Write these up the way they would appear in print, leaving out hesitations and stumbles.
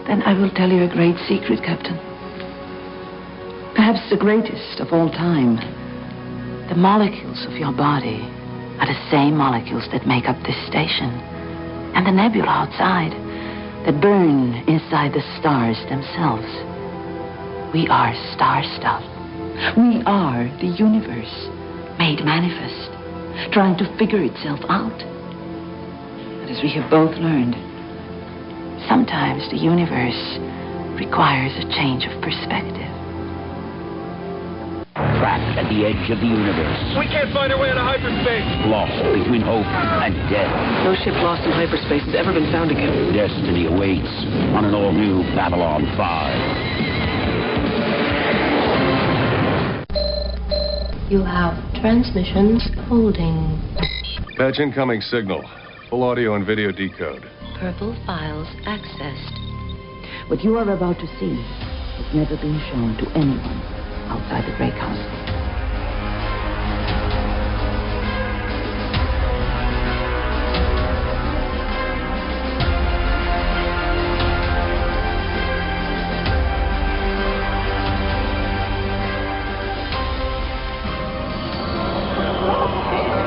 Then I will tell you a great secret, Captain. Perhaps the greatest of all time. The molecules of your body are the same molecules that make up this station. And the nebula outside that burn inside the stars themselves. We are star stuff. We are the universe made manifest, trying to figure itself out. But as we have both learned, sometimes the universe requires a change of perspective. Trapped at the edge of the universe. We can't find our way out of hyperspace. Lost between hope and death. No ship lost in hyperspace has ever been found again. Destiny awaits on an all-new Babylon 5. You have transmissions holding. Patch incoming signal. Full audio and video decode. Purple files accessed. What you are about to see has never been shown to anyone outside the Great Council.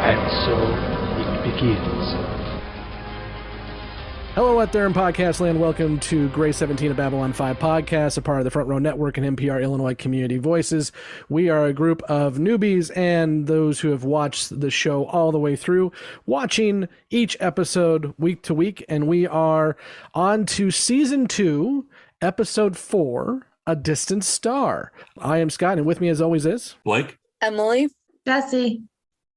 And so it begins. Hello out there in podcast land. Welcome to Grey 17 of Babylon 5 podcast, a part of the Front Row Network and NPR Illinois Community Voices. We are a group of newbies and those who have watched the show all the way through, watching each episode week to week, and we are on to Season 2, Episode 4, A Distant Star. I am Scott, and with me as always is... Blake. Emily. Jessi.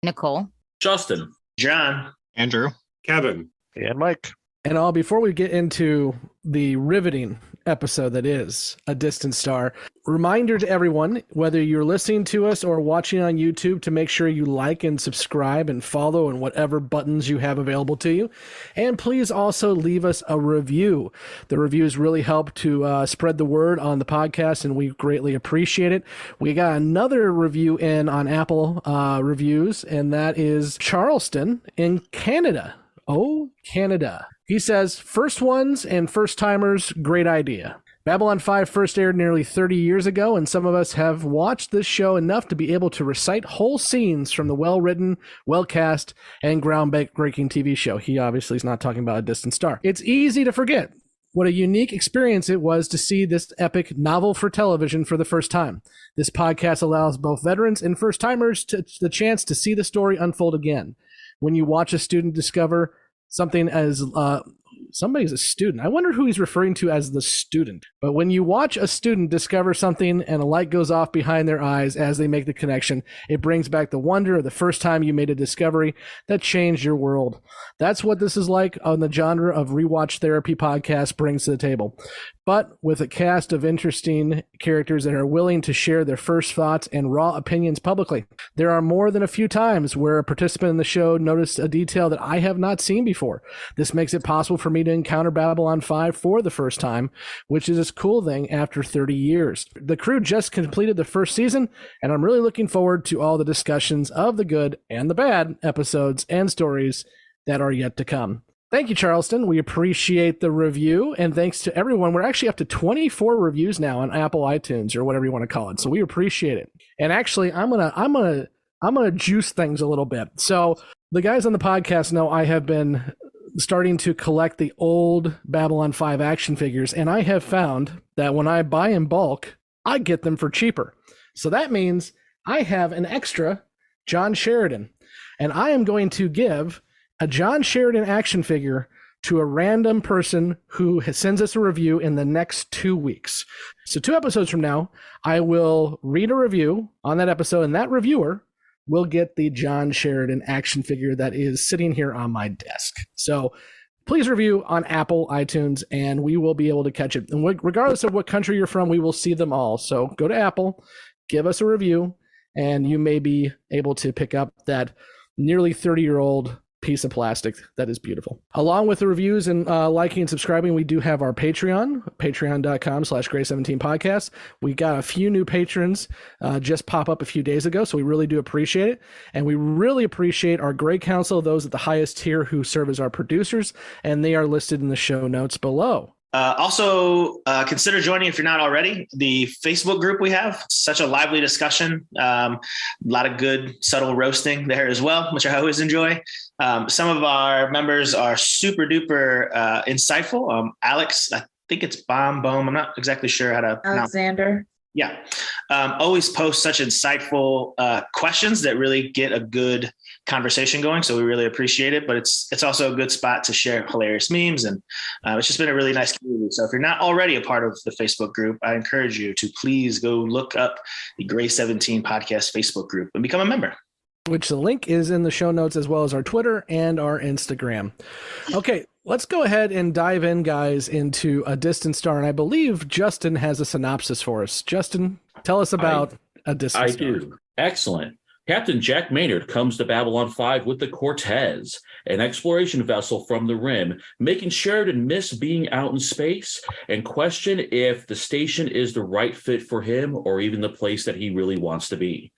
Nicole. Justin. John. Andrew. Kevin. And Mike. And all before we get into the riveting episode that is A Distant Star, reminder to everyone, whether you're listening to us or watching on YouTube, to make sure you like and subscribe and follow and whatever buttons you have available to you. And please also leave us a review. The reviews really help to spread the word on the podcast, and we greatly appreciate it. We got another review in on Apple reviews, and that is Charleston in Canada. Oh, Canada. He says, first ones and first timers, great idea. Babylon 5 first aired nearly 30 years ago, and some of us have watched this show enough to be able to recite whole scenes from the well-written, well-cast, and groundbreaking TV show. He obviously is not talking about A Distant Star. It's easy to forget what a unique experience it was to see this epic novel for television for the first time. This podcast allows both veterans and first-timers the chance to see the story unfold again. When you watch a student discover something as somebody's a student. I wonder who he's referring to as the student. But when you watch a student discover something and a light goes off behind their eyes as they make the connection, it brings back the wonder of the first time you made a discovery that changed your world. That's what this is like on the genre of rewatch therapy podcast brings to the table. But with a cast of interesting characters that are willing to share their first thoughts and raw opinions publicly. There are more than a few times where a participant in the show noticed a detail that I have not seen before. This makes it possible for me to encounter Babylon 5 for the first time, which is a cool thing after 30 years. The crew just completed the first season, and I'm really looking forward to all the discussions of the good and the bad episodes and stories that are yet to come. Thank you, Charleston. We appreciate the review, and thanks to everyone. We're actually up to 24 reviews now on Apple iTunes, or whatever you want to call it. So we appreciate it. And actually, I'm gonna juice things a little bit. So the guys on the podcast know I have been starting to collect the old Babylon 5 action figures, and I have found that when I buy in bulk, I get them for cheaper. So that means I have an extra John Sheridan, and I am going to give a John Sheridan action figure to a random person who sends us a review in the next 2 weeks. So 2 episodes from now, I will read a review on that episode, and that reviewer will get the John Sheridan action figure that is sitting here on my desk. So please review on Apple iTunes, and we will be able to catch it. And regardless of what country you're from, we will see them all. So go to Apple, give us a review, and you may be able to pick up that nearly 30-year-old piece of plastic that is beautiful. Along with the reviews and liking and subscribing, we do have our Patreon, patreon.com/Grey17podcast. We got a few new patrons just pop up a few days ago, so we really do appreciate it. And we really appreciate our Grey Council, those at the highest tier who serve as our producers, and they are listed in the show notes below. Also, consider joining, if you're not already, the Facebook group we have. Such a lively discussion. A lot of good, subtle roasting there as well, which I always enjoy. Some of our members are super duper insightful. Alex, I think it's Boom. I'm not exactly sure how to Alexander. Yeah. Always post such insightful questions that really get a good conversation going. So we really appreciate it, but it's also a good spot to share hilarious memes. And it's just been a really nice community. So if you're not already a part of the Facebook group, I encourage you to please go look up the Gray 17 podcast Facebook group and become a member. Which the link is in the show notes, as well as our Twitter and our Instagram. Okay, let's go ahead and dive in, guys, into A Distant Star. And I believe Justin has a synopsis for us. Justin, tell us about A Distant Star. I do. Excellent. Captain Jack Maynard comes to Babylon 5 with the Cortez, an exploration vessel from the Rim, making Sheridan miss being out in space and question if the station is the right fit for him or even the place that he really wants to be.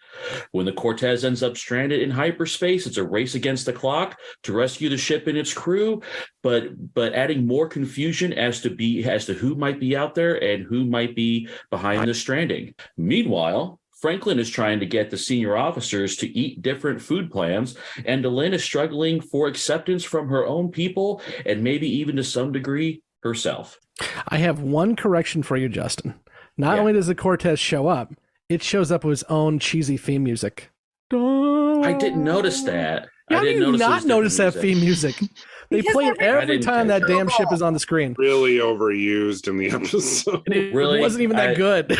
When the Cortez ends up stranded in hyperspace, it's a race against the clock to rescue the ship and its crew, but adding more confusion as to who might be out there and who might be behind the stranding. Meanwhile, Franklin is trying to get the senior officers to eat different food plans, and Delenn is struggling for acceptance from her own people and maybe even to some degree herself. I have one correction for you, Justin. Not only does the Cortez show up, it shows up with his own cheesy theme music. I didn't notice that. How do you not notice that theme music? They play it every time that damn ship is on the screen. Really overused in the episode. And it wasn't even that good.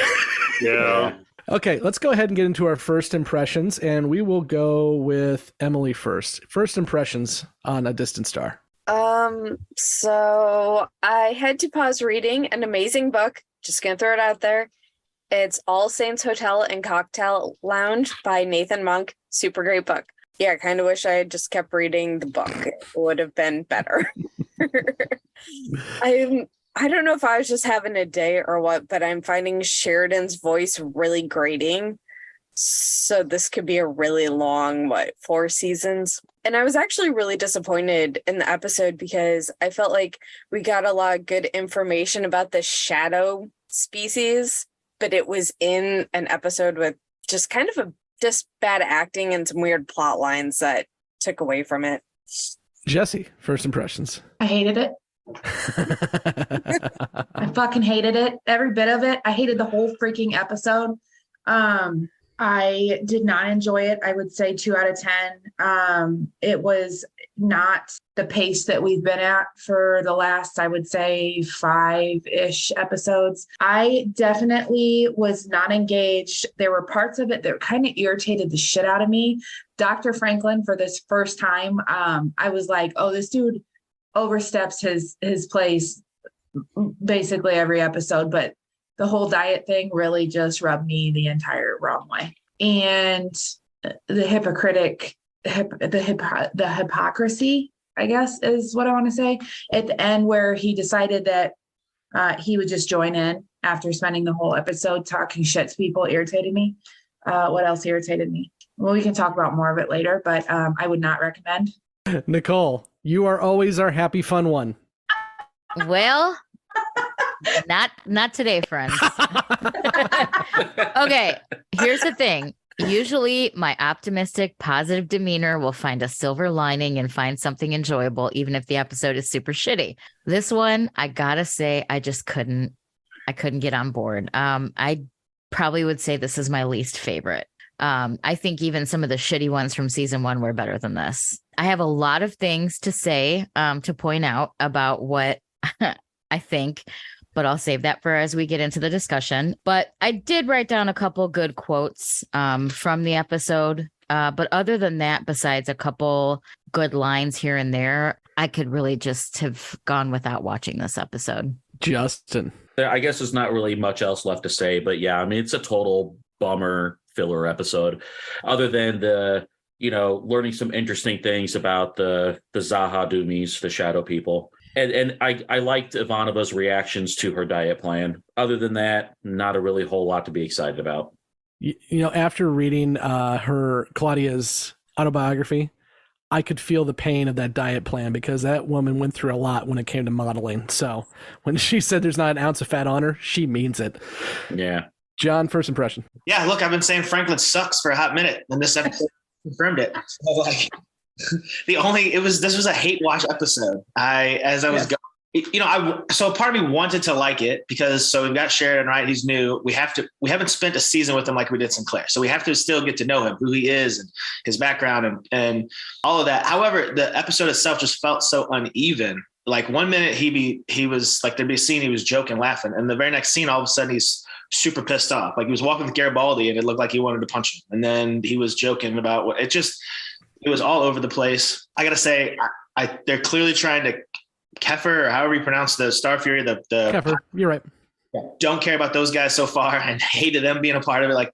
Yeah. Okay, let's go ahead and get into our first impressions, and we will go with Emily first. First impressions on A Distant Star. So I had to pause reading an amazing book. Just gonna throw it out there. It's All Saints Hotel and Cocktail Lounge by Nathan Monk. Super great book. Yeah, I kind of wish I had just kept reading the book. It would have been better. I don't know if I was just having a day or what, but I'm finding Sheridan's voice really grating. So this could be a really long, 4 seasons? And I was actually really disappointed in the episode because I felt like we got a lot of good information about the shadow species, but it was in an episode with just kind of just bad acting and some weird plot lines that took away from it. Jessi, first impressions. I hated it. I fucking hated it. Every bit of it. I hated the whole freaking episode. I did not enjoy it. I would say 2 out of 10. It was not the pace that we've been at for the last, I would say, 5-ish episodes. I definitely was not engaged. There were parts of it that kind of irritated the shit out of me. Dr. Franklin, for this first time, I was like, oh, this dude oversteps his place basically every episode, but the whole diet thing really just rubbed me the entire wrong way. And the hypocrisy, I guess, is what I want to say at the end, where he decided that he would just join in after spending the whole episode talking shit to people, irritated me. What else irritated me? Well, we can talk about more of it later, but I would not recommend. Nicole, you are always our happy fun one. Well, not today, friends. Okay, here's the thing. Usually my optimistic, positive demeanor will find a silver lining and find something enjoyable, even if the episode is super shitty. This one, I gotta say, I couldn't get on board. I probably would say this is my least favorite. I think even some of the shitty ones from season 1 were better than this. I have a lot of things to say, to point out about what I think, but I'll save that for as we get into the discussion. But I did write down a couple good quotes from the episode. But other than that, besides a couple good lines here and there, I could really just have gone without watching this episode. Justin. I guess there's not really much else left to say, but yeah, I mean, it's a total bummer filler episode, other than the, learning some interesting things about the Zaha Doomies, the shadow people. And I liked Ivanova's reactions to her diet plan. Other than that, not a really whole lot to be excited about. After reading Claudia's autobiography, I could feel the pain of that diet plan because that woman went through a lot when it came to modeling. So when she said there's not an ounce of fat on her, she means it. Yeah. John, first impression. Yeah, look, I've been saying Franklin sucks for a hot minute, and this episode confirmed it. So, like, this was a hate watch episode. So part of me wanted to like it because we've got Sheridan, right? He's new. We haven't spent a season with him like we did Sinclair. So we have to still get to know him, who he is and his background and all of that. However, the episode itself just felt so uneven. Like one minute he was like, there'd be a scene, he was joking, laughing. And the very next scene, all of a sudden he's super pissed off. Like he was walking with Garibaldi and it looked like he wanted to punch him. And then he was joking about it was all over the place. I got to say, they're clearly trying to Kefir, or however you pronounce the Star Fury, the Kefir, you're right. Don't care about those guys so far and hated them being a part of it. Like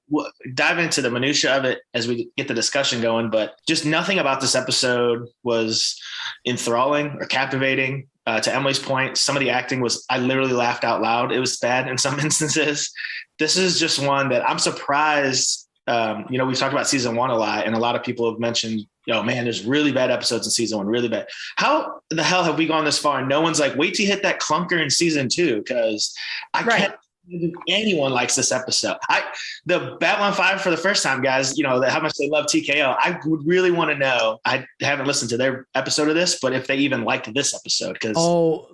dive into the minutia of it as we get the discussion going, but just nothing about this episode was enthralling or captivating. To Emily's point, some of the acting I literally laughed out loud. It was bad in some instances. This is just one that I'm surprised. We've talked about season 1 a lot, and a lot of people have mentioned, man, there's really bad episodes in season 1, really bad. How the hell have we gone this far? And no one's like, wait till you hit that clunker in season 2, because can't believe anyone likes this episode. The Babylon 5 for the first time, guys, how much they love TKO. I would really want to know. I haven't listened to their episode of this, but if they even liked this episode,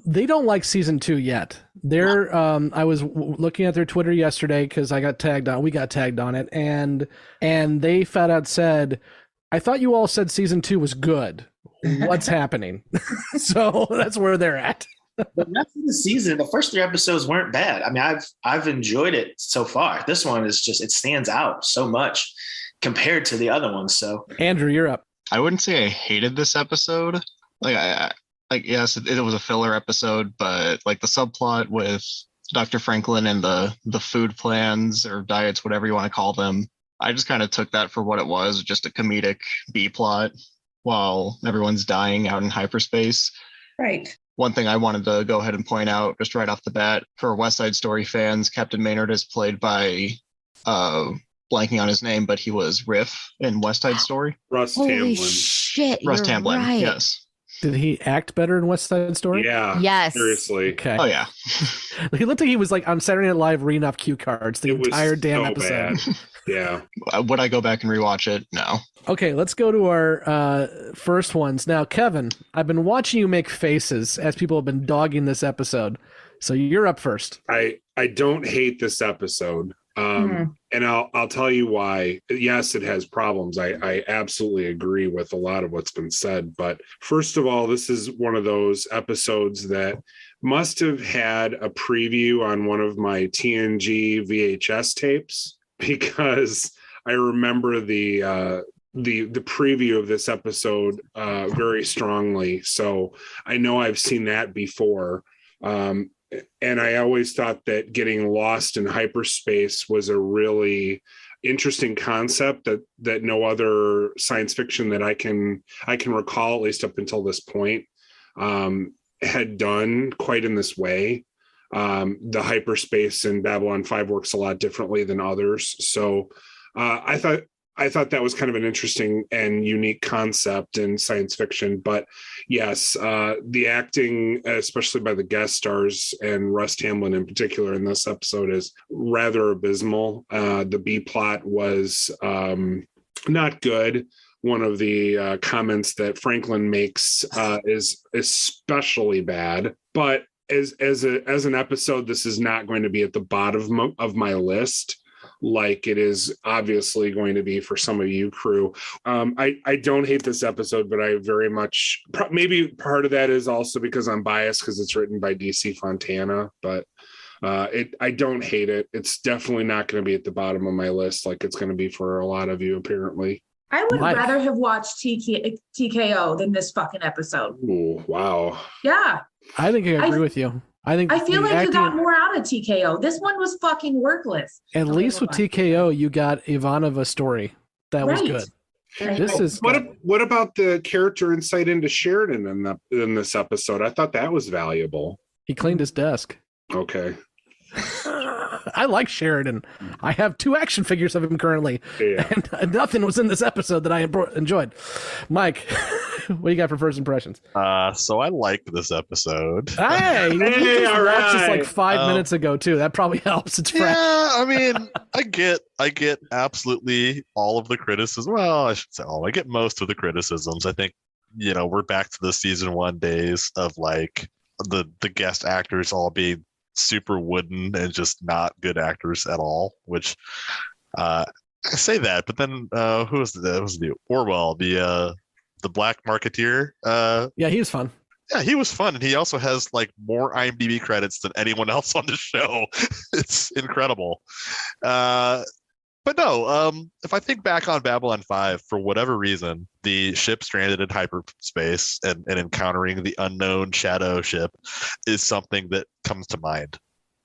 they don't like season 2 yet. They're I was looking at their Twitter yesterday because we got tagged on it, and they flat out said, I thought you all said season 2 was good. What's happening? So that's where they're at. The rest of the season, the first 3 episodes weren't bad. I mean, I've enjoyed it so far. This one is it stands out so much compared to the other ones. So Andrew, you're up. I wouldn't say I hated this episode. Yes, it was a filler episode, but like the subplot with Dr. Franklin and the food plans or diets, whatever you want to call them, I just kind of took that for what it was, just a comedic B plot while everyone's dying out in hyperspace. Right. One thing I wanted to go ahead and point out just right off the bat for West Side Story fans, Captain Maynard is played by blanking on his name, but he was Riff in West Side Story. Russ Holy Tamblyn. Shit, Russ you're Tamblyn, right. yes. Did he act better in West Side Story? Yeah. Yes. Seriously. Okay. Oh yeah. He looked like he was like on Saturday Night Live reading off cue cards the entire damn episode. Bad. Yeah. Would I go back and rewatch it? No. Okay, let's go to our first ones. Now, Kevin, I've been watching you make faces as people have been dogging this episode. So you're up first. I don't hate this episode. And I'll tell you why. Yes, it has problems. I absolutely agree with a lot of what's been said. But first of all, this is one of those episodes that must have had a preview on one of my TNG VHS tapes, because I remember the preview of this episode very strongly. So I know I've seen that before. And I always thought that getting lost in hyperspace was a really interesting concept that no other science fiction that I can recall, at least up until this point, had done quite in this way. The hyperspace in Babylon 5 works a lot differently than others. So I thought that was kind of an interesting and unique concept in science fiction. But yes, the acting, especially by the guest stars and Russ Tamblyn in particular in this episode, is rather abysmal. The B plot was not good. One of the comments that Franklin makes is especially bad. But as an episode, this is not going to be at the bottom of my list, like it is obviously going to be for some of you crew. I don't hate this episode, but I very much, maybe part of that is also because I'm biased because it's written by DC Fontana, but I don't hate it. It's definitely not going to be at the bottom of my list like it's going to be for a lot of you, apparently. I would rather have watched TKO than this fucking episode. Ooh, wow. Yeah. I think I agree with you. I feel like you got more out of TKO. This one was fucking workless. At least with TKO, you got Ivanova story. That was good. This is what about the character insight into Sheridan in this episode? I thought that was valuable. He cleaned his desk. Okay. I like Sheridan. I have 2 action figures of him currently, and nothing was in this episode that I enjoyed. Mike, what do you got for first impressions? So I liked this episode. Hey, you just watched this like 5 minutes ago too. That probably helps. It's fresh. Yeah, I mean, I get absolutely all of the criticism. Well, I should say all. I get most of the criticisms. I think, we're back to the season 1 days of like the guest actors all being super wooden and just not good actors at all, which I say that, but then who was the Orwell, the black marketeer? Yeah, he was fun. Yeah, he was fun, and he also has like more IMDb credits than anyone else on the show. It's incredible. But no, if I think back on Babylon 5, for whatever reason, the ship stranded in hyperspace and encountering the unknown shadow ship is something that comes to mind.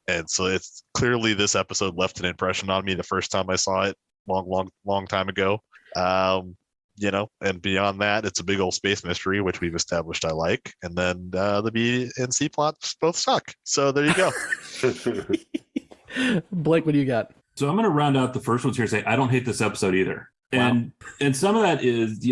And so it's clearly this episode left an impression on me the first time I saw it long time ago. And beyond that, it's a big old space mystery, which we've established I like. And then the B and C plots both suck. So there you go. Blake, what do you got? So I'm going to round out the first ones here and say I don't hate this episode either. Wow. And some of that is,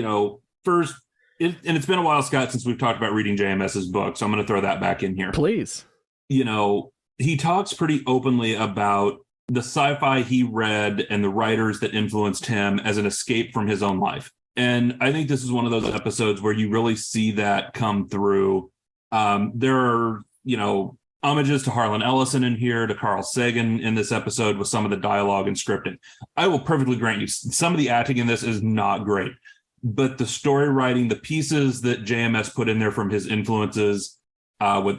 first, and it's been a while, Scott, since we've talked about reading JMS's book. So I'm going to throw that back in here. Please. He talks pretty openly about the sci-fi he read and the writers that influenced him as an escape from his own life. And I think this is one of those episodes where you really see that come through. There are, homages to Harlan Ellison in here, to Carl Sagan in this episode with some of the dialogue and scripting. I will perfectly grant you, some of the acting in this is not great, but the story writing, the pieces that JMS put in there from his influences,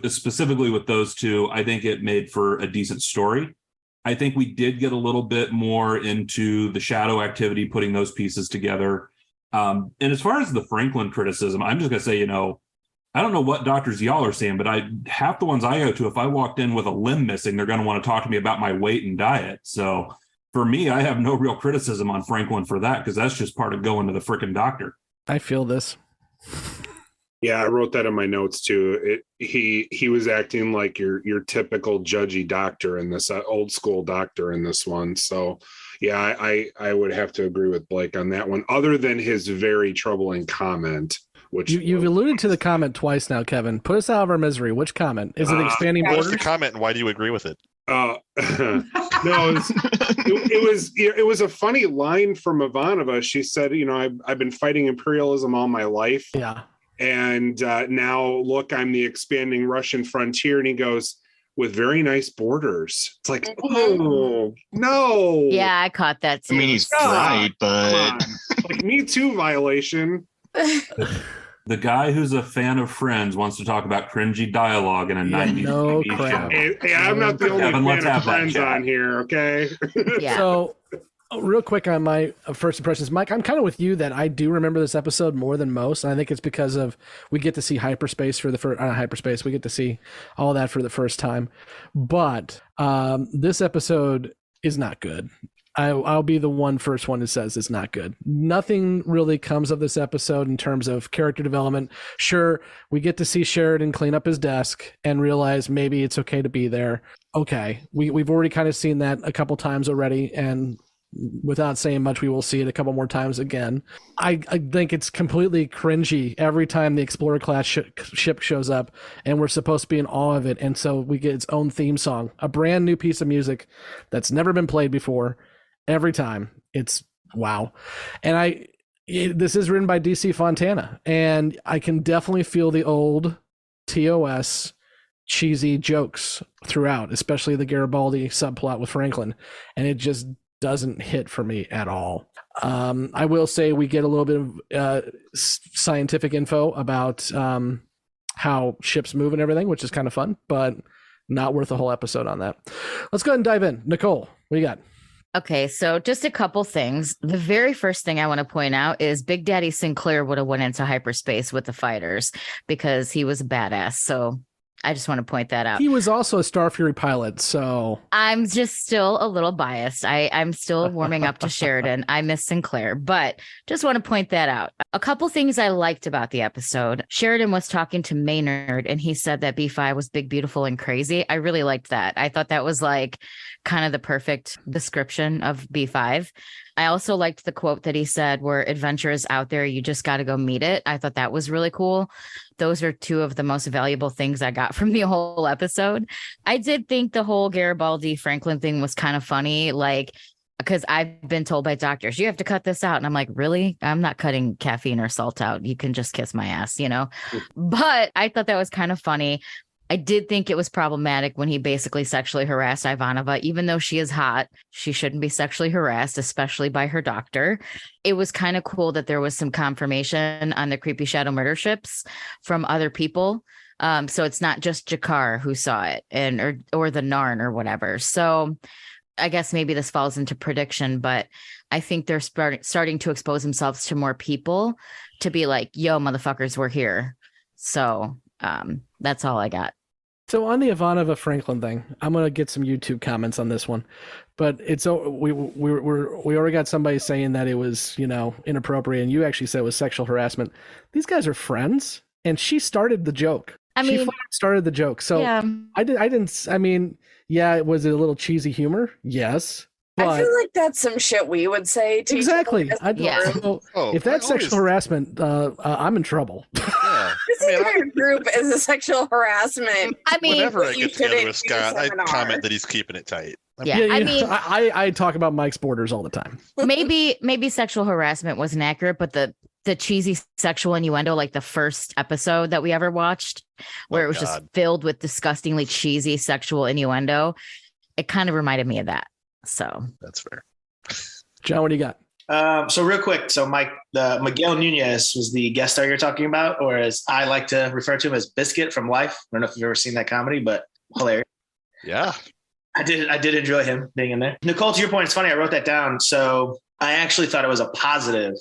specifically with those two, I think it made for a decent story. I think we did get a little bit more into the shadow activity, putting those pieces together. And as far as the Franklin criticism, I'm just going to say, I don't know what doctors y'all are seeing, but half the ones I go to, if I walked in with a limb missing, they're going to want to talk to me about my weight and diet. So for me, I have no real criticism on Franklin for that, because that's just part of going to the frickin' doctor. I feel this. Yeah, I wrote that in my notes too. He was acting like your typical judgy doctor in this, old school doctor in this one. So yeah, I would have to agree with Blake on that one, other than his very troubling comment. Which you've alluded to the comment twice now, Kevin. Put us out of our misery. Which comment? Is it expanding borders? What's the comment, and why do you agree with it? No, it was a funny line from Ivanova. She said, I've been fighting imperialism all my life. Yeah. And now look, I'm the expanding Russian frontier. And he goes, with very nice borders. It's like, oh no. Yeah, I caught that too. I mean, he's right, but like Me Too violation. The guy who's a fan of Friends wants to talk about cringy dialogue in a 90s TV crap. show. Hey, I'm not the only fan of Friends on here, okay? Yeah. So, real quick on my first impressions, Mike, I'm kind of with you that I do remember this episode more than most, and I think it's because of we get to see hyperspace for the first hyperspace. We get to see all that for the first time, but this episode is not good. I'll be the first one who says it's not good. Nothing really comes of this episode in terms of character development. Sure, we get to see Sheridan clean up his desk and realize maybe it's okay to be there. Okay, we've already kind of seen that a couple times already, and without saying much, we will see it a couple more times again. I think it's completely cringy every time the Explorer class ship shows up, and we're supposed to be in awe of it, and so we get its own theme song, a brand new piece of music that's never been played before. Every time. It's wow. And this is written by DC Fontana, and I can definitely feel the old TOS cheesy jokes throughout, especially the Garibaldi subplot with Franklin, and it just doesn't hit for me at all. I will say we get a little bit of scientific info about how ships move and everything, which is kind of fun, but not worth a whole episode on that. Let's go ahead and dive in. Nicole, what do you got? Okay, so just a couple things. The very first thing I want to point out is Big Daddy Sinclair would have went into hyperspace with the fighters because he was a badass. So I just want to point that out. He was also a Star Fury pilot, so I'm just still a little biased. I'm still warming up to Sheridan. I miss Sinclair, but just want to point that out. A couple things I liked about the episode. Sheridan was talking to Maynard, and he said that B5 was big, beautiful, and crazy. I really liked that. I thought that was like kind of the perfect description of B5. I also liked the quote that he said, where adventure is out there, you just got to go meet it. I thought that was really cool. Those are two of the most valuable things I got from the whole episode. I did think the whole Garibaldi Franklin thing was kind of funny, like, because I've been told by doctors, you have to cut this out. And I'm like, really? I'm not cutting caffeine or salt out. You can just kiss my ass, you know? But I thought that was kind of funny. I did think it was problematic when he basically sexually harassed Ivanova. Even though she is hot, she shouldn't be sexually harassed, especially by her doctor. It was kind of cool that there was some confirmation on the Creepy Shadow murder ships from other people. So it's not just Jakar who saw it or the Narn or whatever. So I guess maybe this falls into prediction, but I think they're starting to expose themselves to more people to be like, yo, motherfuckers, we're here. So that's all I got. So on the Ivanova Franklin thing, I'm gonna get some YouTube comments on this one, but we already got somebody saying that it was inappropriate, and you actually said it was sexual harassment. These guys are friends, and she started the joke. She started the joke. So yeah. Was it a little cheesy humor? Yes. But I feel like that's some shit we would say to exactly. So if that's sexual harassment, I'm in trouble. Yeah. This entire group is a sexual harassment. I mean, whenever I get together with Scott, I comment that he's keeping it tight. I talk about Mike's borders all the time. Maybe sexual harassment wasn't accurate, but the cheesy sexual innuendo, like the first episode that we ever watched, where it was just filled with disgustingly cheesy sexual innuendo, it kind of reminded me of that. So that's fair. John, what do you got? So real quick, Mike, Miguel Nunez was the guest star you're talking about, or as I like to refer to him as Biscuit from Life. I don't know if you've ever seen that comedy, but hilarious. Yeah. I did enjoy him being in there. Nicole, to your point, it's funny, I wrote that down. So I actually thought it was a positive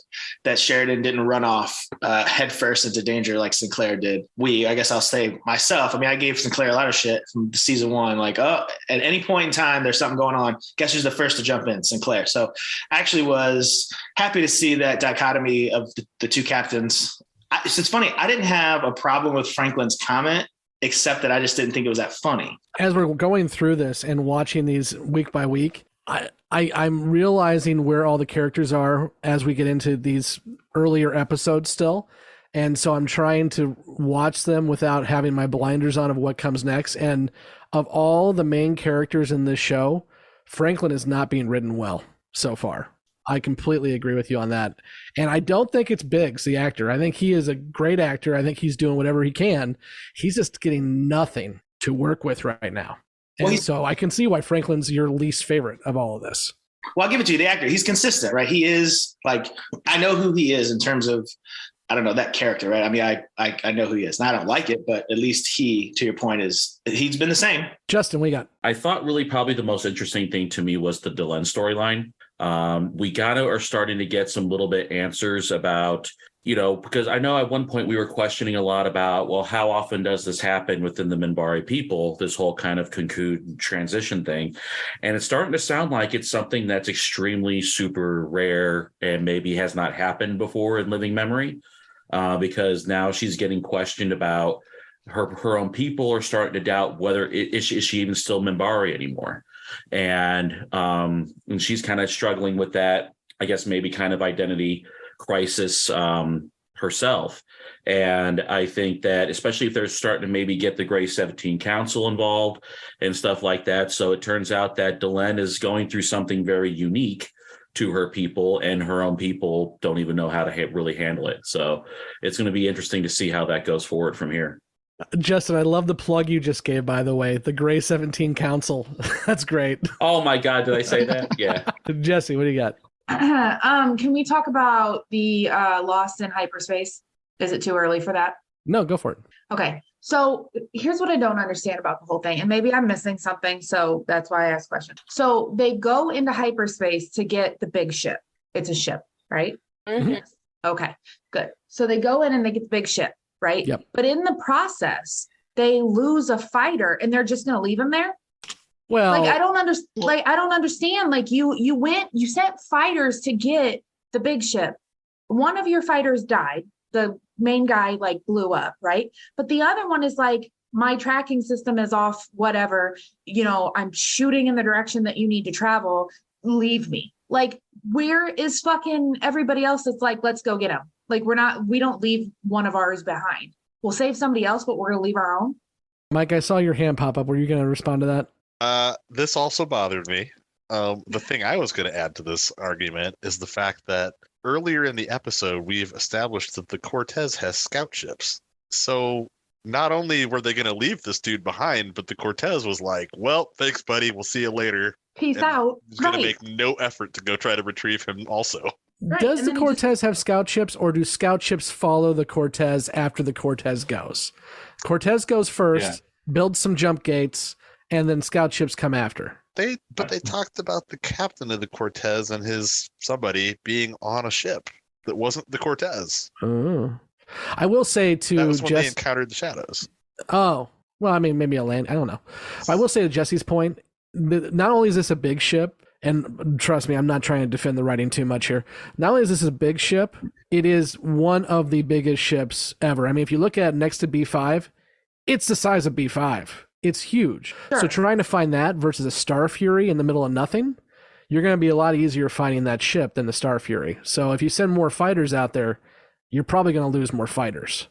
that Sheridan didn't run off headfirst into danger like Sinclair did. I guess I'll say myself. I mean, I gave Sinclair a lot of shit from season one. Like, at any point in time, there's something going on. Guess who's the first to jump in? Sinclair. So I actually was happy to see that dichotomy of the two captains. It's funny. I didn't have a problem with Franklin's comment, except that I just didn't think it was that funny. As we're going through this and watching these week by week, I'm realizing where all the characters are as we get into these earlier episodes still. And so I'm trying to watch them without having my blinders on of what comes next. And of all the main characters in this show, Franklin is not being written well so far. I completely agree with you on that. And I don't think it's Biggs, the actor. I think he is a great actor. I think he's doing whatever he can. He's just getting nothing to work with right now. And so I can see why Franklin's your least favorite of all of this. Well, I'll give it to you. The actor, he's consistent, right? He is I know who he is in terms of, I don't know, that character, right? I mean, I know who he is. And I don't like it, but at least he, to your point, he's been the same. Justin, we got. I thought really probably the most interesting thing to me was the Delenn storyline. We are starting to get some little bit answers about, because I know at one point we were questioning a lot about, well, how often does this happen within the Minbari people, this whole kind of cocoon transition thing? And it's starting to sound like it's something that's extremely super rare and maybe has not happened before in living memory, because now she's getting questioned about her own people are starting to doubt whether is she even still Minbari anymore. And she's kind of struggling with that, I guess, maybe kind of identity crisis herself. And I think that especially if they're starting to maybe get the Grey 17 Council involved and stuff like that. So it turns out that Delenn is going through something very unique to her people, and her own people don't even know how to really handle it. So it's going to be interesting to see how that goes forward from here. Justin, I love the plug you just gave, by the way. The Grey 17 Council. That's great. Oh my God, did I say that? Yeah. Jessi, what do you got? Can we talk about the Lost in hyperspace? Is it too early for that? No, go for it. Okay. So here's what I don't understand about the whole thing. And maybe I'm missing something. So that's why I asked questions. So they go into hyperspace to get the big ship. It's a ship, right? Mm-hmm. Okay, good. So they go in and they get the big ship, right? Yep. But in the process, they lose a fighter and they're just going to leave him there? Well, Like, I don't understand. Like, I don't understand. Like, you sent fighters to get the big ship. One of your fighters died. The main guy like blew up, right? But the other one is like, my tracking system is off, whatever. You know, I'm shooting in the direction that you need to travel. Leave me. Like, where is fucking everybody else that's like, let's go get him? Like, we don't leave one of ours behind. We'll save somebody else, but we're going to leave our own. Mike, I saw your hand pop up. Were you going to respond to that? This also bothered me. The thing I was going to add to this argument is the fact that earlier in the episode, we've established that the Cortez has scout ships. So not only were they going to leave this dude behind, but the Cortez was like, well, thanks, buddy. We'll see you later. Peace out. He's going to make no effort to go try to retrieve him also. Right. Does And the then Cortez have scout ships, or do scout ships follow the Cortez after the Cortez goes? Cortez goes first, builds some jump gates, and then scout ships come after. They talked about the captain of the Cortez and his somebody being on a ship that wasn't the Cortez. Oh. I will say to that was when they encountered the shadows. Oh, well, I mean, maybe a land. I don't know. I will say to Jesse's point, not only is this a big ship, and trust me, I'm not trying to defend the writing too much here. Not only is this a big ship, it is one of the biggest ships ever. I mean, if you look at it next to B5, it's the size of B5. It's huge. Sure. So trying to find that versus a Star Fury in the middle of nothing, you're going to be a lot easier finding that ship than the Star Fury. So if you send more fighters out there, you're probably going to lose more fighters.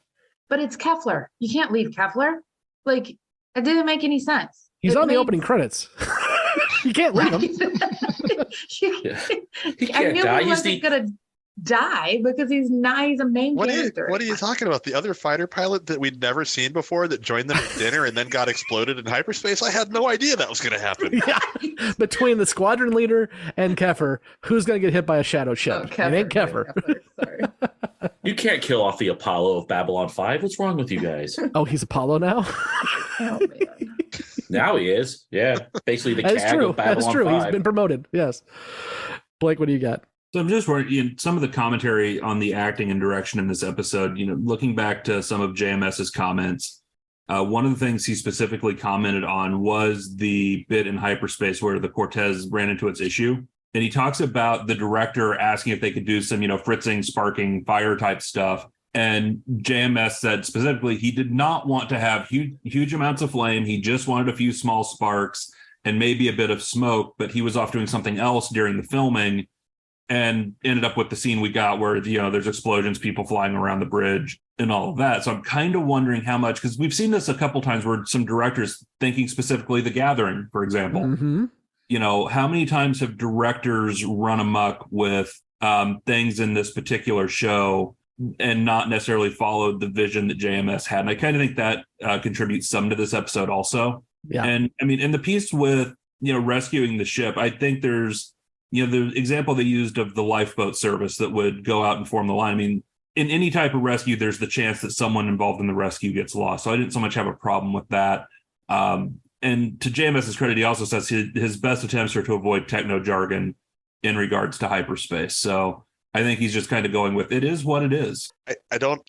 But it's Kefler. You can't leave Kefler. Like, it didn't make any sense. He's on the opening credits. You can't leave him. He I can't knew die. he wasn't going to die because he's a main character. What are you talking about? The other fighter pilot that we'd never seen before that joined them at dinner and then got exploded in hyperspace? I had no idea that was going to happen. Yeah. Between the squadron leader and Keffer, who's going to get hit by a shadow ship? It ain't Keffer. You can't kill off the Apollo of Babylon 5. What's wrong with you guys? Oh, he's Apollo now? Oh, man. Now he is. Yeah. Basically the That's CAG true. of Babylon That's true. 5. He's been promoted. Yes. Blake, what do you got? So I'm just worried, some of the commentary on the acting and direction in this episode, looking back to some of JMS's comments, one of the things he specifically commented on was the bit in hyperspace where the Cortez ran into its issue. And he talks about the director asking if they could do some, fritzing, sparking, fire type stuff. And JMS said specifically he did not want to have huge amounts of flame. He just wanted a few small sparks and maybe a bit of smoke, but he was off doing something else during the filming and ended up with the scene we got where, there's explosions, people flying around the bridge and all of that. So I'm kind of wondering how much, because we've seen this a couple times where some directors, thinking specifically The Gathering, for example, how many times have directors run amok with things in this particular show and not necessarily followed the vision that JMS had? And I kind of think that contributes some to this episode also. Yeah. And I mean, in the piece with, rescuing the ship, I think there's, the example they used of the lifeboat service that would go out and form the line. I mean, in any type of rescue, there's the chance that someone involved in the rescue gets lost. So I didn't so much have a problem with that. And to JMS's credit, he also says his best attempts are to avoid techno jargon in regards to hyperspace. So I think he's just kind of going with it is what it is. I don't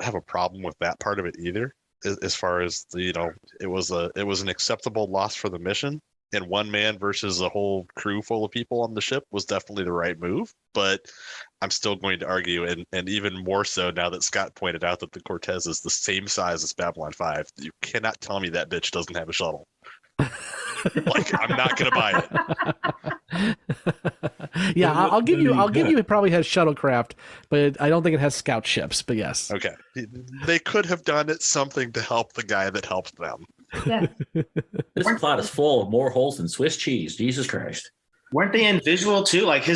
have a problem with that part of it either. As far as it was an acceptable loss for the mission. And one man versus a whole crew full of people on the ship was definitely the right move. But I'm still going to argue, and even more so now that Scott pointed out that the Cortez is the same size as Babylon 5. You cannot tell me that bitch doesn't have a shuttle. I'm not going to buy it. Yeah, I'll give you it probably has shuttlecraft, but I don't think it has scout ships, but yes. Okay. They could have done it something to help the guy that helped them. Yeah. This plot is full of more holes than Swiss cheese. Jesus Christ. Weren't they in visual too? Like he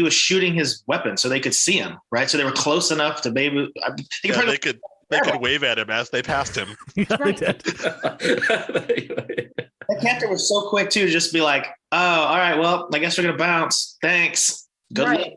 was shooting his weapon so they could see him, right? So they were close enough to maybe. They could wave at him as they passed him. Yeah, they did. The captain was so quick too, to just be like, "Oh, all right, well, I guess we're gonna bounce. Thanks. Good luck."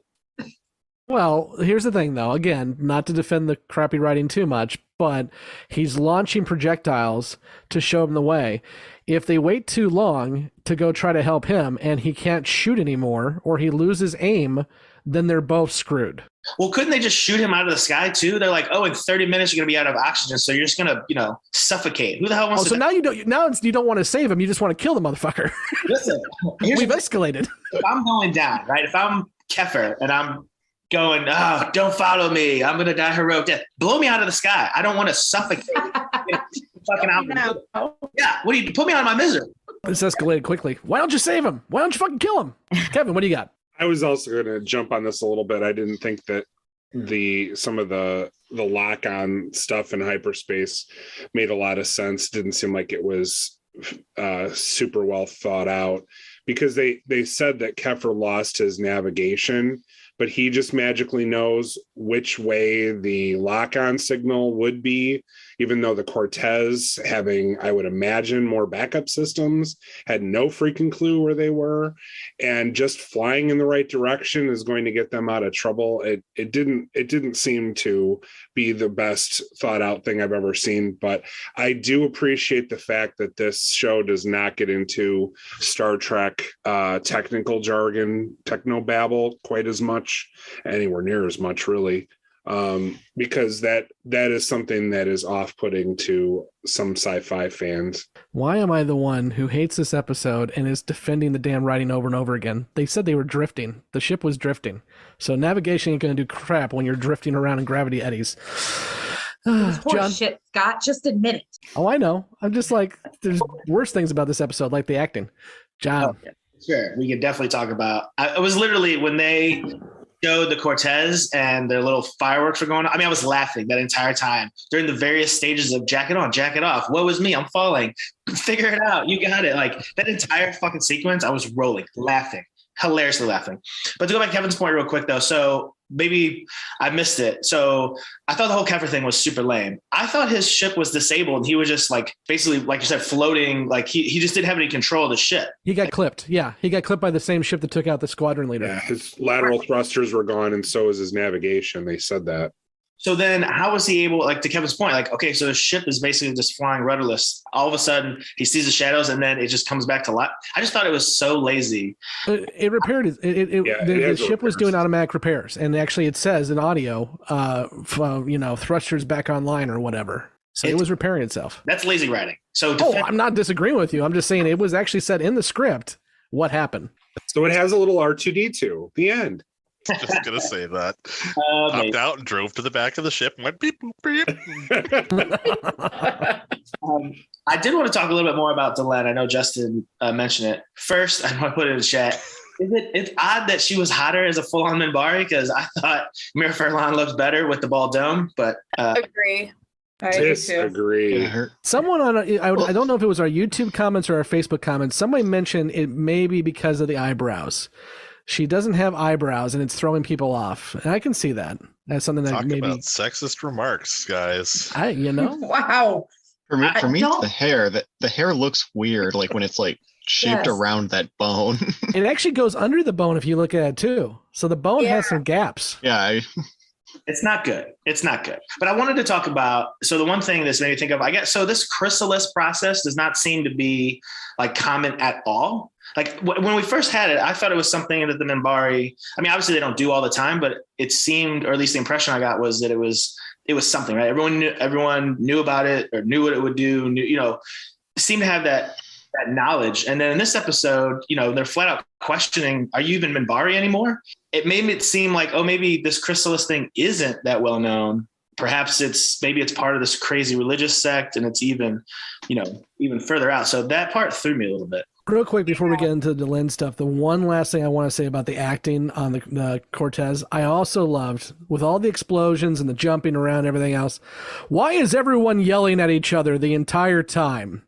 Well, here's the thing, though. Again, not to defend the crappy writing too much, but he's launching projectiles to show him the way. If they wait too long to go try to help him and he can't shoot anymore or he loses aim, then they're both screwed. Well, couldn't they just shoot him out of the sky too? They're like, oh, in 30 minutes you're gonna be out of oxygen, so you're just gonna, suffocate. Who the hell wants to? So now you don't want to save him. You just want to kill the motherfucker. Listen, we've escalated. If I'm going down, right? If I'm Kefir and I'm going, oh, don't follow me, I'm gonna die heroic death. Blow me out of the sky. I don't want to suffocate. Fucking out. Yeah. What do you put me out of my misery? This escalated quickly. Why don't you save him? Why don't you fucking kill him? Kevin, what do you got? I was also going to jump on this a little bit. I didn't think that some of the lock-on stuff in hyperspace made a lot of sense. Didn't seem like it was super well thought out, because they said that Kefir lost his navigation, but he just magically knows which way the lock-on signal would be, even though the Cortez, having, I would imagine, more backup systems, had no freaking clue where they were. And just flying in the right direction is going to get them out of trouble. It didn't seem to be the best thought out thing I've ever seen, but I do appreciate the fact that this show does not get into Star Trek technical jargon, technobabble quite as much, anywhere near as much, really. Because that is something that is off-putting to some sci-fi fans. Why am I the one who hates this episode and is defending the damn writing over and over again? They said they were drifting. The ship was drifting. So navigation ain't going to do crap when you're drifting around in gravity eddies. Horse shit, Scott. Just admit it. Oh, I know. I'm just like, there's worse things about this episode, like the acting. John. Oh, sure. We can definitely talk about. It was literally when they showed the Cortez and their little fireworks were going on. I mean, I was laughing that entire time during the various stages of jacket on, jacket off. Woe is me, I'm falling. Figure it out. You got it. Like that entire fucking sequence, I was rolling, laughing, hilariously laughing. But to go back to Kevin's point real quick though, so maybe I missed it. So I thought the whole Kefir thing was super lame. I thought his ship was disabled and he was just like, basically, like you said, floating. Like he just didn't have any control of the ship. He got clipped. Yeah. He got clipped by the same ship that took out the squadron leader. Yeah, his lateral thrusters were gone and so was his navigation. They said that. So then how was he able, like to Kevin's point, like, okay, so the ship is basically just flying rudderless. All of a sudden he sees the shadows and then it just comes back to life. I just thought it was so lazy. It repaired it. The ship was doing automatic repairs. And actually it says in audio, thrusters back online or whatever. So it was repairing itself. That's lazy writing. So I'm not disagreeing with you. I'm just saying it was actually said in the script what happened. So it has a little R2D2. The end. Just gonna say that. Popped out and drove to the back of the ship and went beep beep. I did want to talk a little bit more about Delenn. I know Justin mentioned it. First, I want to put it in the chat. It's odd that she was hotter as a full-on Minbari because I thought Mira Furlan looked better with the ball dome, but agree. I disagree. Someone on I don't know if it was our YouTube comments or our Facebook comments. Somebody mentioned it may be because of the eyebrows. She doesn't have eyebrows, and it's throwing people off. And I can see that. That's something that Talk maybe about sexist remarks, guys. Wow. For me, it's the hair. The hair looks weird, like when it's like shaped around that bone. It actually goes under the bone if you look at it too. So the bone has some gaps. Yeah. It's not good. It's not good. But I wanted to talk about, so the one thing this made me think of, I guess, so this chrysalis process does not seem to be like common at all. Like when we first had it, I thought it was something that the Minbari, I mean, obviously they don't do all the time, but it seemed, or at least the impression I got was that it was something, right? Everyone knew about it or knew what it would do, seemed to have that knowledge. And then in this episode, they're flat out questioning, are you even Minbari anymore? It made it seem like, oh, maybe this chrysalis thing isn't that well known. Perhaps it's part of this crazy religious sect and it's even further out. So that part threw me a little bit. Real quick before we get into the Lynn stuff, the one last thing I want to say about the acting on the Cortez, I also loved, with all the explosions and the jumping around and everything else, why is everyone yelling at each other the entire time?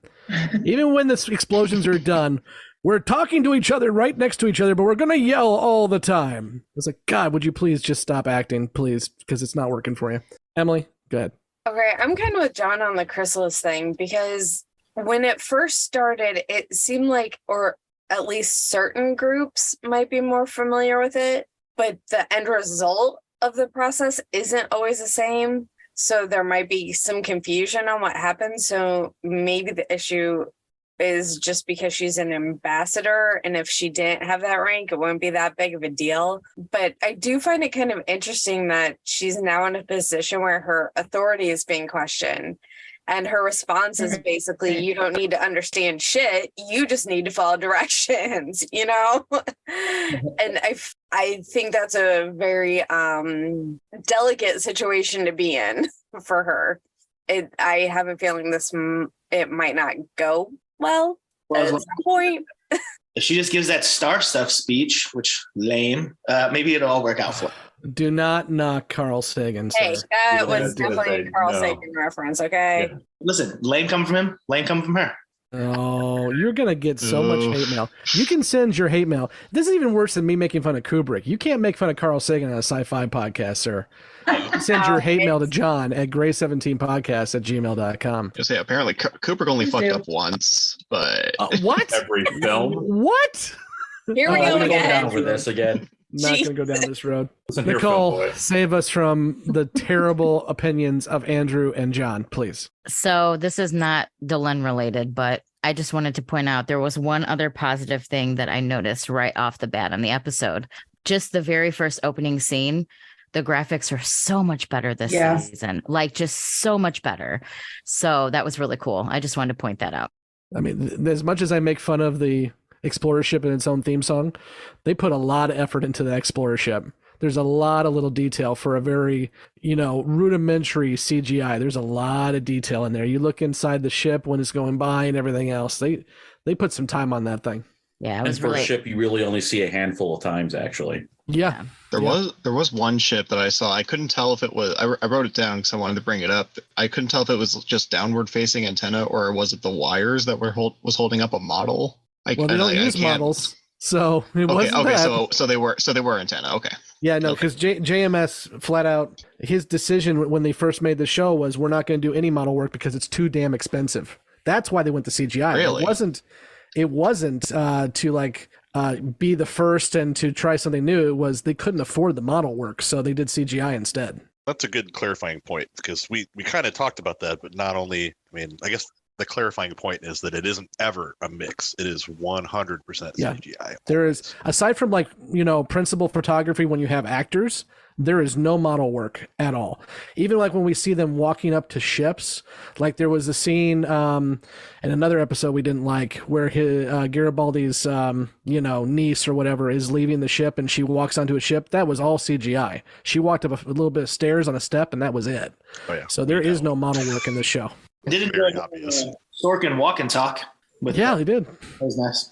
Even when the explosions are done, we're talking to each other right next to each other, but we're going to yell all the time. It's like, God, would you please just stop acting, please, because it's not working for you. Emily, go ahead. Okay, I'm kind of with John on the chrysalis thing because when it first started, it seemed like, or at least certain groups might be more familiar with it, but the end result of the process isn't always the same. So there might be some confusion on what happened. So maybe the issue is just because she's an ambassador. And if she didn't have that rank, it wouldn't be that big of a deal. But I do find it kind of interesting that she's now in a position where her authority is being questioned. And her response is basically, you don't need to understand shit. You just need to follow directions, you know? And I think that's a very delicate situation to be in for her. I have a feeling it might not go well at some point. If she just gives that star stuff speech, which lame, maybe it'll all work out for her. Do not knock Carl Sagan, sir. Hey, that was definitely a Carl Sagan reference, okay? Yeah. Listen, lame coming from him, lame coming from her. Oh, you're going to get so much hate mail. You can send your hate mail. This is even worse than me making fun of Kubrick. You can't make fun of Carl Sagan on a sci-fi podcast, sir. You can send your hate mail to John at gray17podcast@gmail.com. Just say, apparently Kubrick only fucked up once, but... what? Every film? What? Here we go again. Down over this again. Not going to go down this road. Listen here, Nicole, film boy. save us from the terrible opinions of Andrew and John, please. So this is not Delenn related, but I just wanted to point out there was one other positive thing that I noticed right off the bat on the episode. Just the very first opening scene, the graphics are so much better this season, like just so much better. So that was really cool. I just wanted to point that out. I mean, as much as I make fun of the Explorer ship and its own theme song, they put a lot of effort into the Explorer ship. There's a lot of little detail for a very, rudimentary CGI. There's a lot of detail in there. You look inside the ship when it's going by and everything else. They put some time on that thing. Yeah, it And was for really... a ship you really only see a handful of times, actually. Yeah. There was one ship that I saw. I couldn't tell if it was. I wrote it down because I wanted to bring it up. I couldn't tell if it was just downward facing antenna or was it the wires that was holding up a model. They don't use models, so it wasn't okay. that. So they were antenna. Okay. Yeah, no, because JMS flat out, his decision when they first made the show was, we're not going to do any model work because it's too damn expensive. That's why they went to CGI. Really? It wasn't to be the first and to try something new. It was they couldn't afford the model work, so they did CGI instead. That's a good clarifying point, because we kind of talked about that, but not only, I guess the clarifying point is that it isn't ever a mix. It is 100% CGI. There is, aside from principal photography when you have actors, there is no model work at all. Even when we see them walking up to ships, there was a scene in another episode we didn't like where Garibaldi's niece or whatever is leaving the ship and she walks onto a ship. That was all CGI. She walked up a little bit of stairs on a step and that was it. Oh, yeah. So there is no model work in this show. Didn't very obvious. Sorkin walk and talk? They did. That was nice.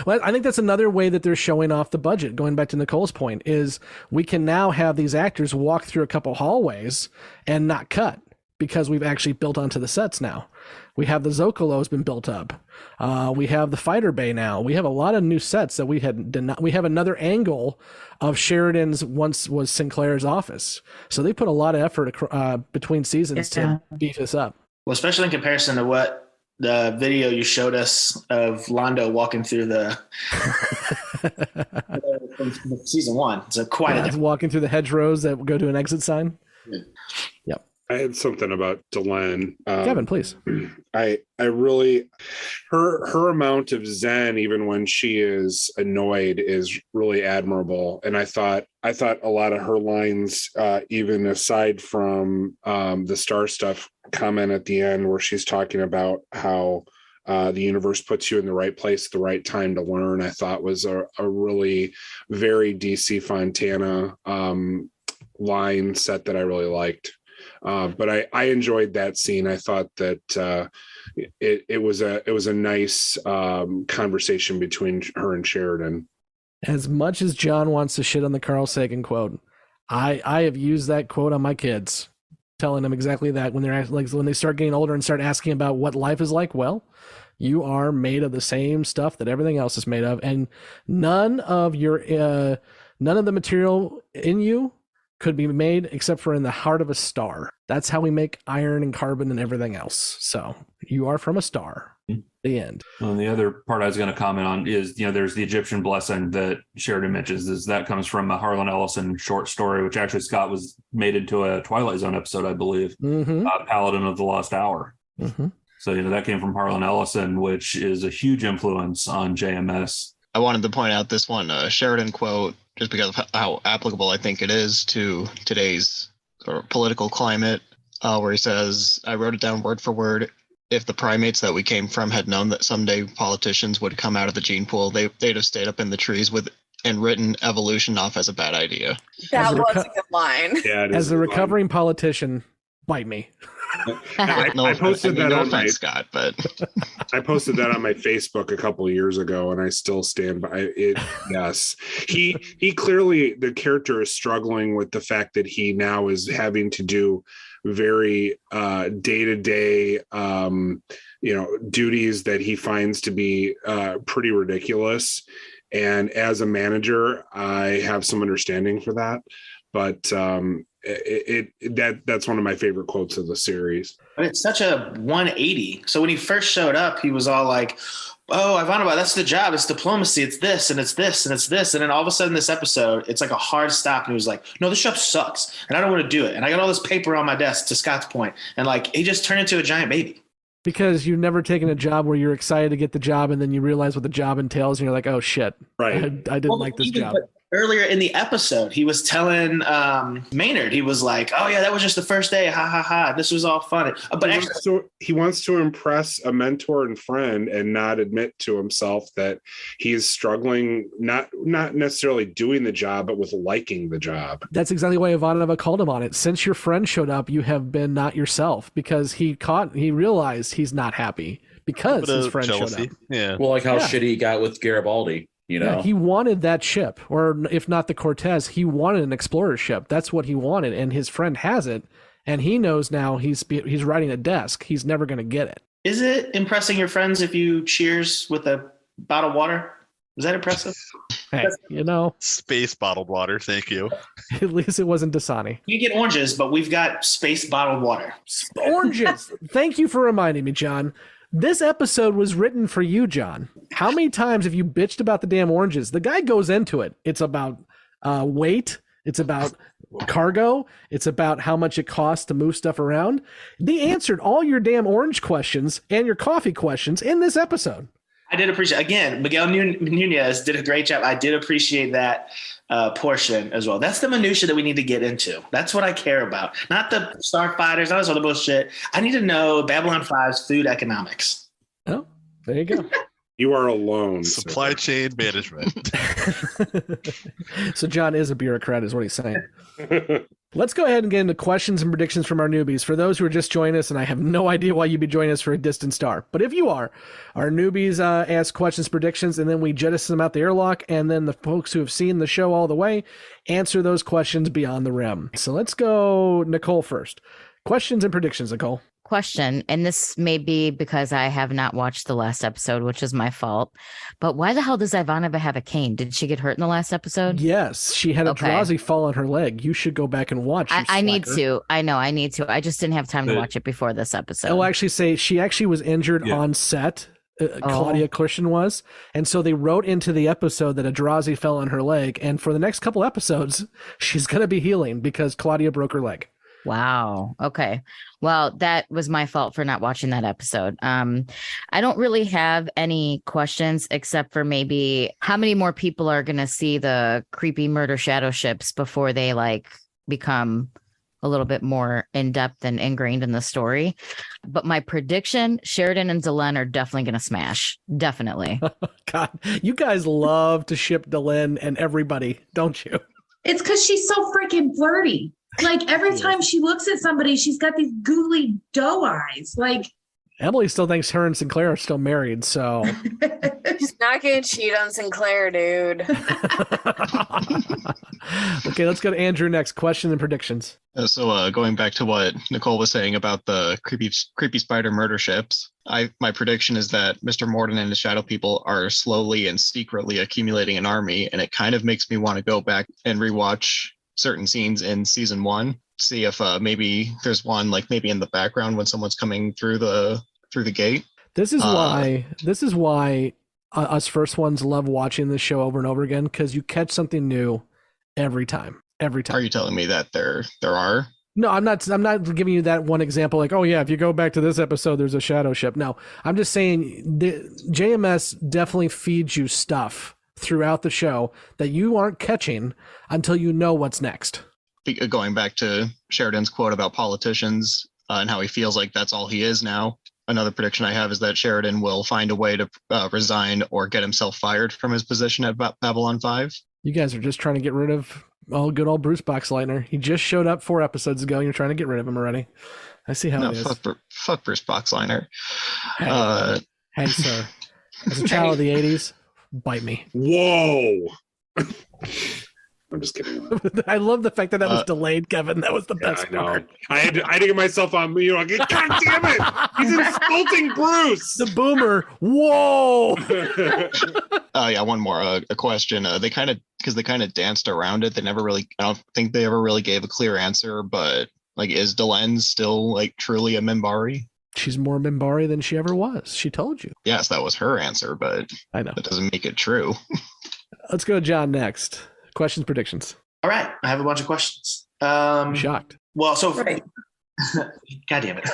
Well, I think that's another way that they're showing off the budget. Going back to Nicole's point, is we can now have these actors walk through a couple hallways and not cut because we've actually built onto the sets now. We have the Zocalo has been built up. We have the fighter bay now. We have a lot of new sets that we did not. We have another angle of Sheridan's once was Sinclair's office. So they put a lot of effort between seasons to beef this up. Well, especially in comparison to what the video you showed us of Londo walking through the from season one. It's quite a different. Walking through the hedgerows that go to an exit sign. Yep. I had something about Delenn. Kevin, please. I really, her amount of zen, even when she is annoyed, is really admirable. And I thought a lot of her lines, even aside from the star stuff comment at the end where she's talking about how the universe puts you in the right place at the right time to learn, I thought was a really very DC Fontana line set that I really liked. But I enjoyed that scene. I thought that it was a nice conversation between her and Sheridan. As much as John wants to shit on the Carl Sagan quote, I have used that quote on my kids, telling them exactly that when they're when they start getting older and start asking about what life is like. Well, you are made of the same stuff that everything else is made of, and none of the material in you could be made except for in the heart of a star. That's how we make iron and carbon and everything else. So you are from a star. The end. Well, and the other part I was going to comment on is, there's the Egyptian blessing that Sheridan mentions. Is that comes from a Harlan Ellison short story, which actually Scott was made into a Twilight Zone episode, I believe. Paladin of the Lost Hour. Mm-hmm. So, that came from Harlan Ellison, which is a huge influence on JMS. I wanted to point out this one Sheridan quote just because of how applicable I think it is to today's sort of political climate, where he says, I wrote it down word for word. If the primates that we came from had known that someday politicians would come out of the gene pool, they'd have stayed up in the trees and written evolution off as a bad idea. That was a good line. Yeah, as a recovering politician, bite me. I posted that on my Scott, but I posted that on my Facebook a couple of years ago, and I still stand by it. Yes, he clearly, the character is struggling with the fact that he now is having to do very day-to-day duties that he finds to be pretty ridiculous. And as a manager, I have some understanding for that, but that's one of my favorite quotes of the series. But it's such a 180. So when he first showed up, he was all like, oh, Ivanova, that's the job. It's diplomacy. It's this, and it's this, and it's this. And then all of a sudden this episode, it's like a hard stop. And he was like, no, this job sucks. And I don't want to do it. And I got all this paper on my desk, to Scott's point. And like, he just turned into a giant baby. Because you've never taken a job where you're excited to get the job and then you realize what the job entails and you're like, oh shit, right? I didn't like this job. Earlier in the episode, he was telling Maynard, he was like, oh yeah, that was just the first day, ha ha ha, this was all fun. But he wants to impress a mentor and friend and not admit to himself that he is struggling, not necessarily doing the job, but with liking the job. That's exactly why Ivanova called him on it. Since your friend showed up, you have been not yourself, because he realized he's not happy because his friend showed up. Yeah. Well, like how shitty he got with Garibaldi. Yeah, he wanted that ship, or if not the Cortez, he wanted an explorer ship. That's what he wanted, and his friend has it, and he knows now he's riding a desk. He's never going to get it. Is it impressing your friends if you cheers with a bottle of water? Is that impressive? Hey, space bottled water. Thank you. At least it wasn't Dasani. You get oranges, but we've got space bottled water. Oranges. Thank you for reminding me, John. This episode was written for you, John. How many times have you bitched about the damn oranges? The guy goes into it. It's about weight. It's about cargo. It's about how much it costs to move stuff around. They answered all your damn orange questions and your coffee questions in this episode. I did appreciate, again, Miguel Nunez did a great job. I did appreciate that portion as well. That's the minutia that we need to get into. That's what I care about. Not the starfighters, not this other bullshit. I need to know Babylon 5's food economics. Oh, there you go. You are alone. Supply chain management. So John is a bureaucrat, is what he's saying. Let's go ahead and get into questions and predictions from our newbies. For those who are just joining us, and I have no idea why you'd be joining us for a distant star, but if you are, our newbies ask questions, predictions, and then we jettison them out the airlock, and then the folks who have seen the show all the way answer those questions beyond the rim. So let's go Nicole first. Questions and predictions, Nicole. Question, and this may be because I have not watched the last episode, which is my fault, but why the hell does Ivanova have a cane? Did she get hurt in the last episode? Yes, she had a Drazi fall on her leg. You should go back and watch. I need to. I know I need to. I just didn't have time to watch it before this episode. I'll actually say she actually was injured on set. Claudia Christian was, and so they wrote into the episode that a Drazi fell on her leg, and for the next couple episodes, she's going to be healing because Claudia broke her leg. Wow. Okay. Well, that was my fault for not watching that episode. I don't really have any questions except for maybe how many more people are going to see the creepy murder shadow ships before they become a little bit more in depth and ingrained in the story. But my prediction, Sheridan and Delenn are definitely going to smash. Definitely. God, you guys love to ship Delenn and everybody, don't you? It's because she's so freaking flirty. Like every time she looks at somebody, she's got these googly doe eyes. Like Emily still thinks her and Sinclair are still married, so she's not gonna cheat on Sinclair, dude. Okay, let's go to Andrew next. Questions and predictions. So going back to what Nicole was saying about the creepy spider murder ships, my prediction is that Mr. Morden and the Shadow People are slowly and secretly accumulating an army, and it kind of makes me want to go back and rewatch certain scenes in season 1, see if maybe there's one maybe in the background when someone's coming through the gate. This is why us first ones love watching this show over and over again, because you catch something new every time. Are you telling me that there are No, I'm not giving you that one example like, oh yeah, if you go back to this episode, there's a shadow ship. No, I'm just saying the JMS definitely feeds you stuff throughout the show that you aren't catching until you know what's next. Going back to Sheridan's quote about politicians and how he feels like that's all he is now. Another prediction I have is that Sheridan will find a way to resign or get himself fired from his position at Babylon 5. You guys are just trying to get rid of good old Bruce Boxleitner. He just showed up 4 episodes ago. You're trying to get rid of him already. I see how it is. Fuck Bruce Boxleitner. Hey, sir. As a child of the 80s, bite me. Whoa. I'm just kidding. I love the fact that was delayed, Kevin. That was the best part. I had to get myself on, God damn it! He's insulting Bruce. The boomer. Whoa. Yeah, one more. A question. They kind of danced around it. They never really. I don't think they ever really gave a clear answer. But like, is Delenn still like truly a Minbari? She's more Minbari than she ever was. She told you. Yes, that was her answer, but I know that doesn't make it true. Let's go, John. Next. Questions, predictions. All right. I have a bunch of questions. I'm shocked. Well, so God damn it.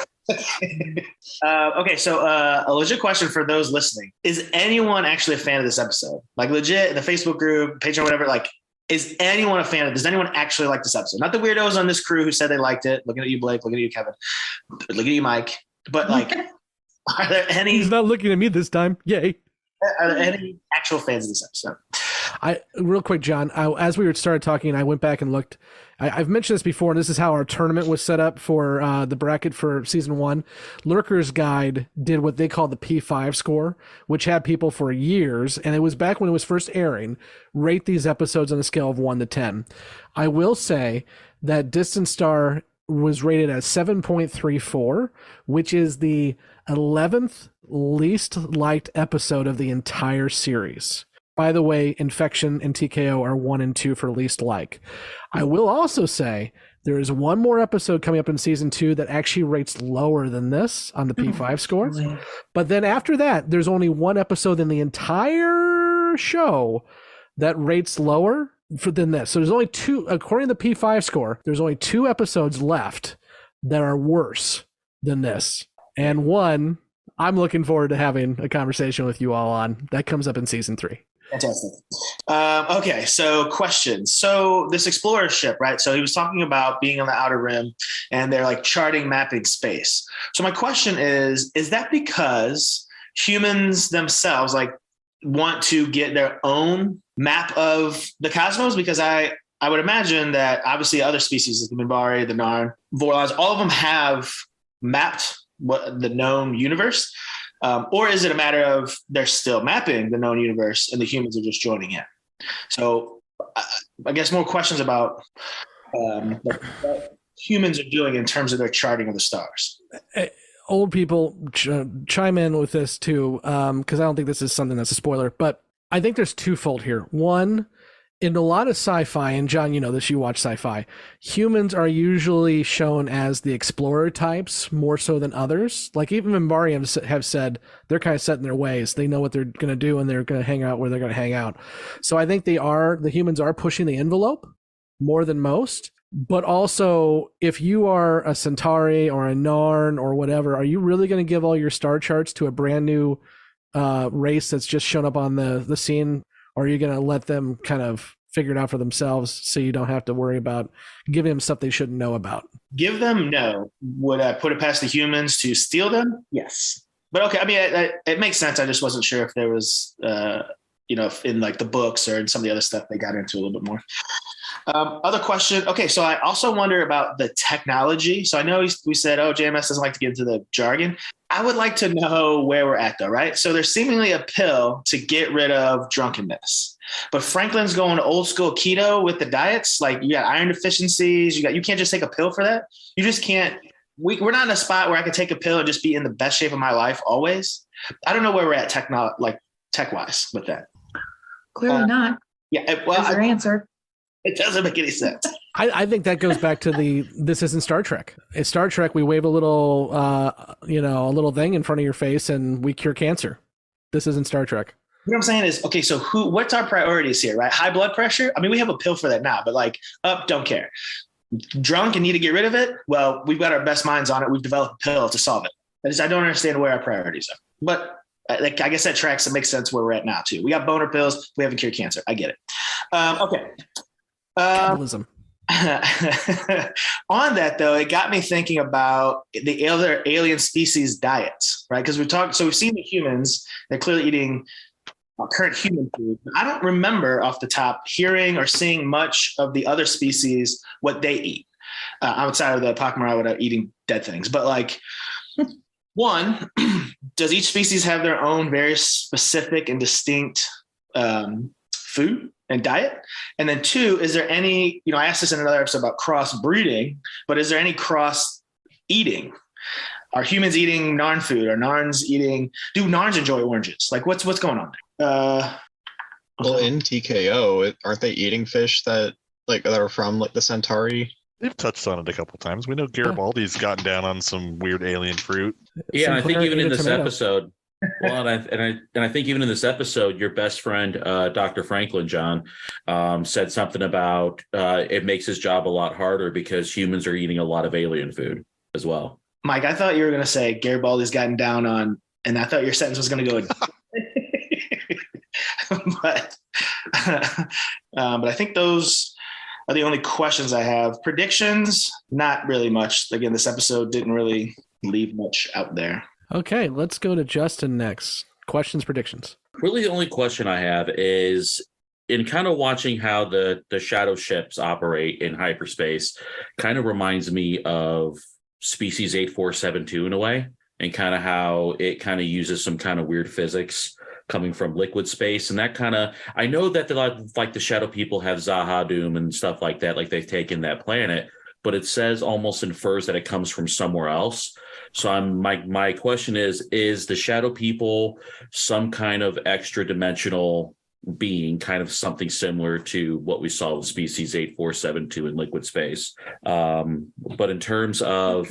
Okay, so a legit question for those listening. Is anyone actually a fan of this episode? Like legit in the Facebook group, Patreon, whatever, like is anyone a fan of it? Does anyone actually like this episode? Not the weirdos on this crew who said they liked it. Looking at you, Blake. Looking at you, Kevin. Looking at you, Mike. But like, are there any... He's not looking at me this time. Yay. Are there any actual fans of this episode? Real quick, John, as we started talking, I went back and looked. I've mentioned this before, and this is how our tournament was set up for the bracket for season 1. Lurker's Guide did what they call the P5 score, which had people for years, and it was back when it was first airing, rate these episodes on a scale of 1 to 10. I will say that Distant Star was rated at 7.34, which is the 11th least liked episode of the entire series. By the way, Infection and TKO are 1 and 2 for least like. I will also say there is one more episode coming up in season 2 that actually rates lower than this on the P5 score. But then after that, there's only one episode in the entire show that rates lower than this. So there's only 2, according to the P5 score, there's only 2 episodes left that are worse than this. And one, I'm looking forward to having a conversation with you all on. That comes up in season 3. Fantastic. Okay, so questions. So this explorer ship, right? So he was talking about being on the outer rim and they're like charting, mapping space. So my question is that because humans themselves like want to get their own map of the cosmos? Because I would imagine that obviously other species like the Minbari, the Narn, Vorlons, all of them have mapped what the known universe. Or is it a matter of they're still mapping the known universe and the humans are just joining in? So I guess more questions about what humans are doing in terms of their charting of the stars. Old people chime in with this too, because I don't think this is something that's a spoiler, but I think there's twofold here. One, in a lot of sci-fi, and John, you know this, you watch sci-fi, humans are usually shown as the explorer types more so than others. Like even Minbari have said they're kind of set in their ways. They know what they're going to do and they're going to hang out where they're going to hang out. So I think the humans are pushing the envelope more than most. But also, if you are a Centauri or a Narn or whatever, are you really going to give all your star charts to a brand new race that's just shown up on the scene? Or are you going to let them kind of figure it out for themselves so you don't have to worry about giving them stuff they shouldn't know about? Give them? No. Would I put it past the humans to steal them? Yes. But okay, I mean, it makes sense. I just wasn't sure if there was, in like the books or in some of the other stuff they got into a little bit more. Other question. Okay, so I also wonder about the technology. So I know we said, JMS doesn't like to get into the jargon. I would like to know where we're at, though, right? So there's seemingly a pill to get rid of drunkenness, but Franklin's going old school keto with the diets. Like you got iron deficiencies. You can't just take a pill for that. You just can't. We're not in a spot where I could take a pill and just be in the best shape of my life always. I don't know where we're at tech-wise with that. Clearly not. Yeah. Well, that's your answer. It doesn't make any sense. I think that goes back to this isn't Star Trek. It's Star Trek. We wave a little, a little thing in front of your face and we cure cancer. This isn't Star Trek. What I'm saying is, okay, so what's our priorities here, right? High blood pressure. I mean, we have a pill for that now, but like don't care. drunk and need to get rid of it, well, we've got our best minds on it. We've developed a pill to solve it. I don't understand where our priorities are. But I guess that tracks. It makes sense where we're at now, too. We got boner pills. We haven't cured cancer. I get it. Okay. Capitalism. On that, though, it got me thinking about the other alien species diets, right? Because we've seen the humans. They're clearly eating current human food. I don't remember off the top hearing or seeing much of the other species, what they eat outside of the Pakmara eating dead things. But like, one, does each species have their own very specific and distinct food and diet? And then two, is there any, I asked this in another episode about cross breeding, but is there any cross eating? Are humans eating Narn food? Do Narns enjoy oranges? Like what's going on there? Well, in TKO, aren't they eating fish that are from like the Centauri? They've touched on it a couple times. We know Garibaldi's gotten down on some weird alien fruit. Yeah, I think even in this episode, well, and I think even in this episode, your best friend, Dr. Franklin, John, said something about it makes his job a lot harder because humans are eating a lot of alien food as well. Mike, I thought you were going to say Garibaldi's gotten down on, and I thought your sentence was going to go. but I think those are the only questions I have. Predictions, not really much. Again, this episode didn't really leave much out there. Okay, let's go to Justin next. Questions, predictions. Really, the only question I have is in kind of watching how the shadow ships operate in hyperspace, kind of reminds me of Species 8472 in a way, and kind of how it kind of uses some kind of weird physics coming from liquid space. And that kind of, I know that like the shadow people have Zahadum and stuff like that, like they've taken that planet, but it says almost infers that it comes from somewhere else. So my question is the shadow people some kind of extra dimensional being, kind of something similar to what we saw with Species 8472 in liquid space? But in terms of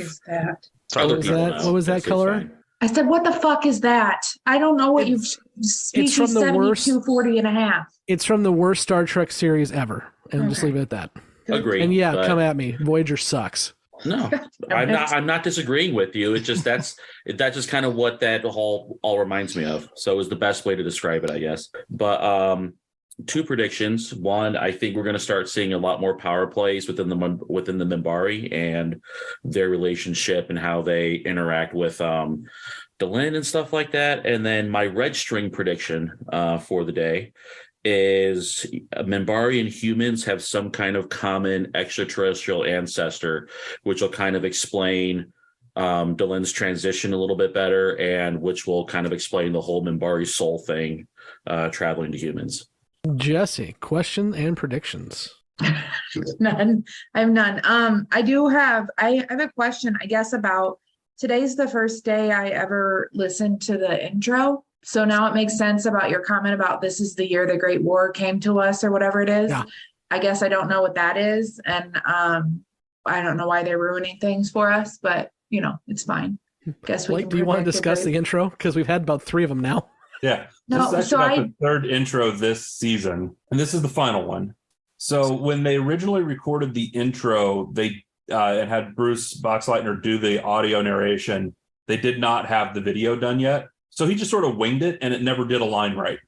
what was that color? Fine. I said, what the fuck is that? I don't know what you've species from the 7240 and a half. It's from the worst Star Trek series ever. And just leave it at that. Agree. And yeah, come at me. Voyager sucks. No, I'm not disagreeing with you. It's just that's just kind of what that all reminds me of. So it was the best way to describe it, I guess. But two predictions. One, I think we're going to start seeing a lot more power plays within the Minbari and their relationship and how they interact with Delenn and stuff like that. And then my red string prediction for the day is Minbari and humans have some kind of common extraterrestrial ancestor, which will kind of explain Delenn's transition a little bit better, and which will kind of explain the whole Minbari soul thing traveling to humans. Jessi, question and predictions. None. I have none. I have a question, I guess, about today's the first day I ever listened to the intro. So now it makes sense about your comment about this is the year the Great War came to us or whatever it is. Yeah. I guess I don't know what that is. And I don't know why they're ruining things for us, but it's fine. Guess we Blake, do you want to discuss the intro? Because we've had about 3 of them now. Yeah. No, this is actually the third intro this season, and this is the final one. So when they originally recorded the intro, they had Bruce Boxleitner do the audio narration. They did not have the video done yet. So he just sort of winged it, and it never did align right.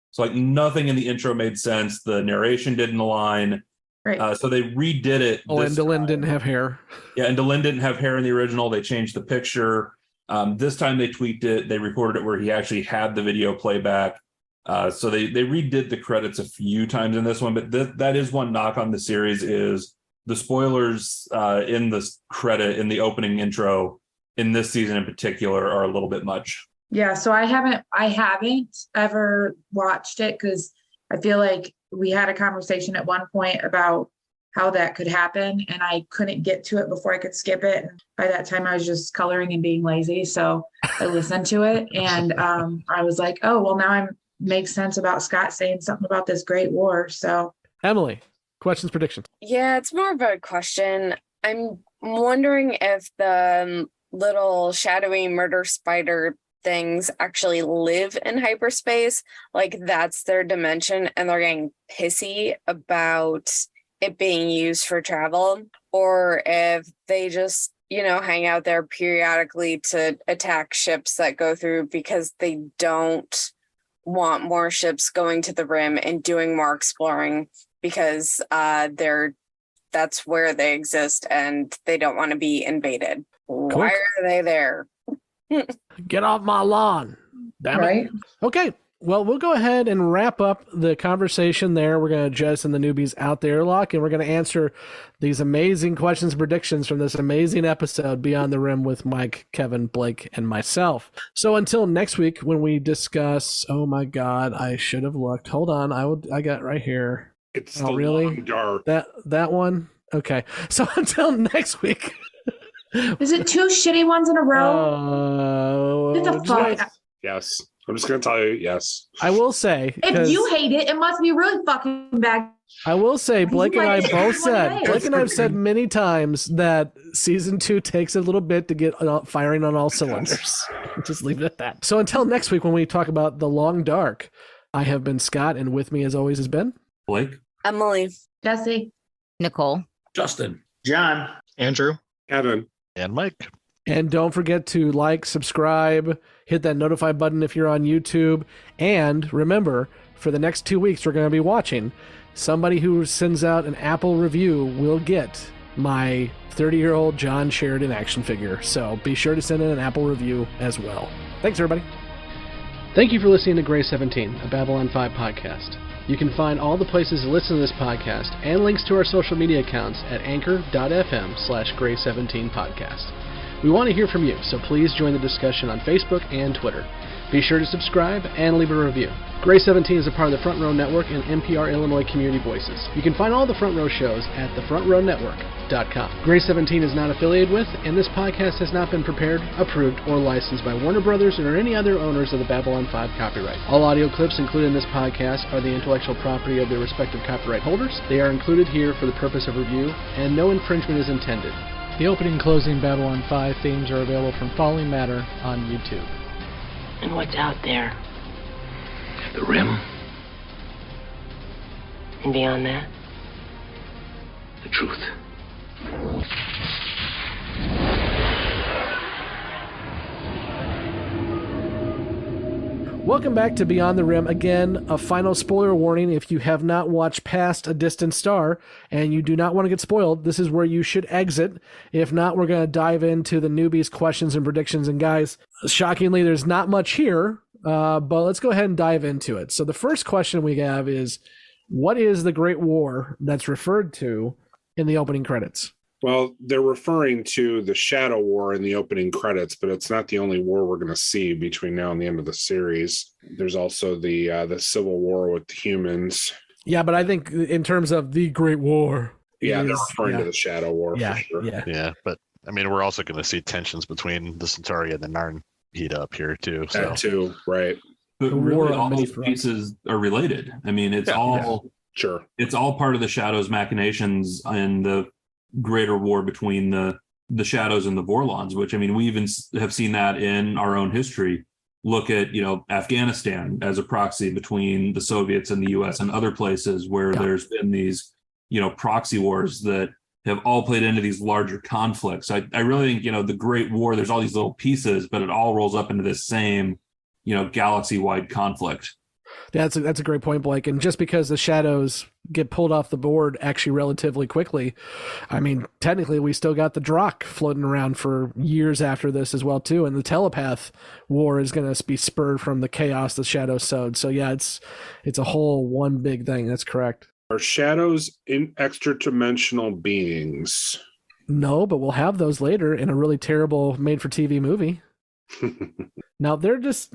So like nothing in the intro made sense. The narration didn't align. Right. So they redid it. Oh, and Delenn didn't have hair. Yeah, and Delenn didn't have hair in the original. They changed the picture. This time they tweaked it. They recorded it where he actually had the video playback. So they redid the credits a few times in this one. But that is one knock on the series is the spoilers in the credit, in the opening intro, in this season in particular, are a little bit much. Yeah, so I haven't ever watched it because I feel like we had a conversation at one point about how that could happen, and I couldn't get to it before I could skip it. And by that time, I was just coloring and being lazy, so I listened to it, and I was like, oh, well, now makes sense about Scott saying something about this Great War. So, Emily, questions, predictions. Yeah, it's more of a question. I'm wondering if the little shadowy murder spider things actually live in hyperspace, like that's their dimension, and they're getting pissy about it being used for travel, or if they just, hang out there periodically to attack ships that go through because they don't want more ships going to the rim and doing more exploring because that's where they exist and they don't want to be invaded. Cool. Why are they there? Get off my lawn. Damn it. Okay. Well, we'll go ahead and wrap up the conversation there. We're going to jettison the newbies out the airlock, and we're going to answer these amazing questions and predictions from this amazing episode, Beyond the Rim, with Mike, Kevin, Blake, and myself. So until next week when we discuss, oh my God, I should have looked. Hold on. I got it right here. It's the Long Dark. That one? Okay. So until next week. Is it 2 shitty ones in a row? Get the fuck. Yes. I'm just going to tell you, yes. I will say. If you hate it, it must be really fucking bad. I will say, Blake and I both said, Blake and I have said many times that season 2 takes a little bit to get firing on all cylinders. Just leave it at that. So until next week when we talk about The Long Dark, I have been Scott, and with me as always has been Blake, Emily, Jessi, Nicole, Justin, John, Andrew, Kevin, and Mike. And don't forget to like, subscribe, hit that notify button if you're on YouTube. And remember, for the next 2 weeks, we're going to be watching. Somebody who sends out an Apple review will get my 30-year-old John Sheridan action figure. So be sure to send in an Apple review as well. Thanks, everybody. Thank you for listening to Grey 17, a Babylon 5 podcast. You can find all the places to listen to this podcast and links to our social media accounts at anchor.fm/Grey17podcast. We want to hear from you, so please join the discussion on Facebook and Twitter. Be sure to subscribe and leave a review. Grey 17 is a part of the Front Row Network and NPR Illinois Community Voices. You can find all the Front Row shows at thefrontrownetwork.com. Grey 17 is not affiliated with, and this podcast has not been prepared, approved, or licensed by Warner Brothers or any other owners of the Babylon 5 copyright. All audio clips included in this podcast are the intellectual property of their respective copyright holders. They are included here for the purpose of review, and no infringement is intended. The opening and closing Babylon 5 themes are available from Falling Matter on YouTube. And what's out there? The rim. And beyond that, the truth. Welcome back to Beyond the Rim. Again, a final spoiler warning. If you have not watched past A Distant Star and you do not want to get spoiled, this is where you should exit. If not, we're going to dive into the newbies' questions and predictions. And guys, shockingly, there's not much here, but let's go ahead and dive into it. So the first question we have is, what is the Great War that's referred to in the opening credits? Well, they're referring to the Shadow War in the opening credits, but it's not the only war we're going to see between now and the end of the series. There's also the Civil War with the humans. Yeah, but I think in terms of the Great War. Yeah, they're referring to the Shadow War for sure. Yeah, but I mean, we're also going to see tensions between the Centauri and the Narn heat up here too. So. That too, right. But really, all those pieces are related. I mean, it's sure. It's all part of the Shadows' machinations and the greater war between the Shadows and the Vorlons, which, I mean, we even have seen that in our own history. Look at, Afghanistan as a proxy between the Soviets and the US and other places where there's been these, proxy wars that have all played into these larger conflicts. I really think, the Great War, there's all these little pieces, but it all rolls up into this same, galaxy-wide conflict. Yeah, that's a great point, Blake. And just because the Shadows get pulled off the board actually relatively quickly, I mean, technically we still got the Drakh floating around for years after this as well, too. And the Telepath War is going to be spurred from the chaos the Shadows sowed. So yeah, it's a whole one big thing. That's correct. Are Shadows in extra-dimensional beings? No, but we'll have those later in a really terrible made-for-TV movie. Now they're just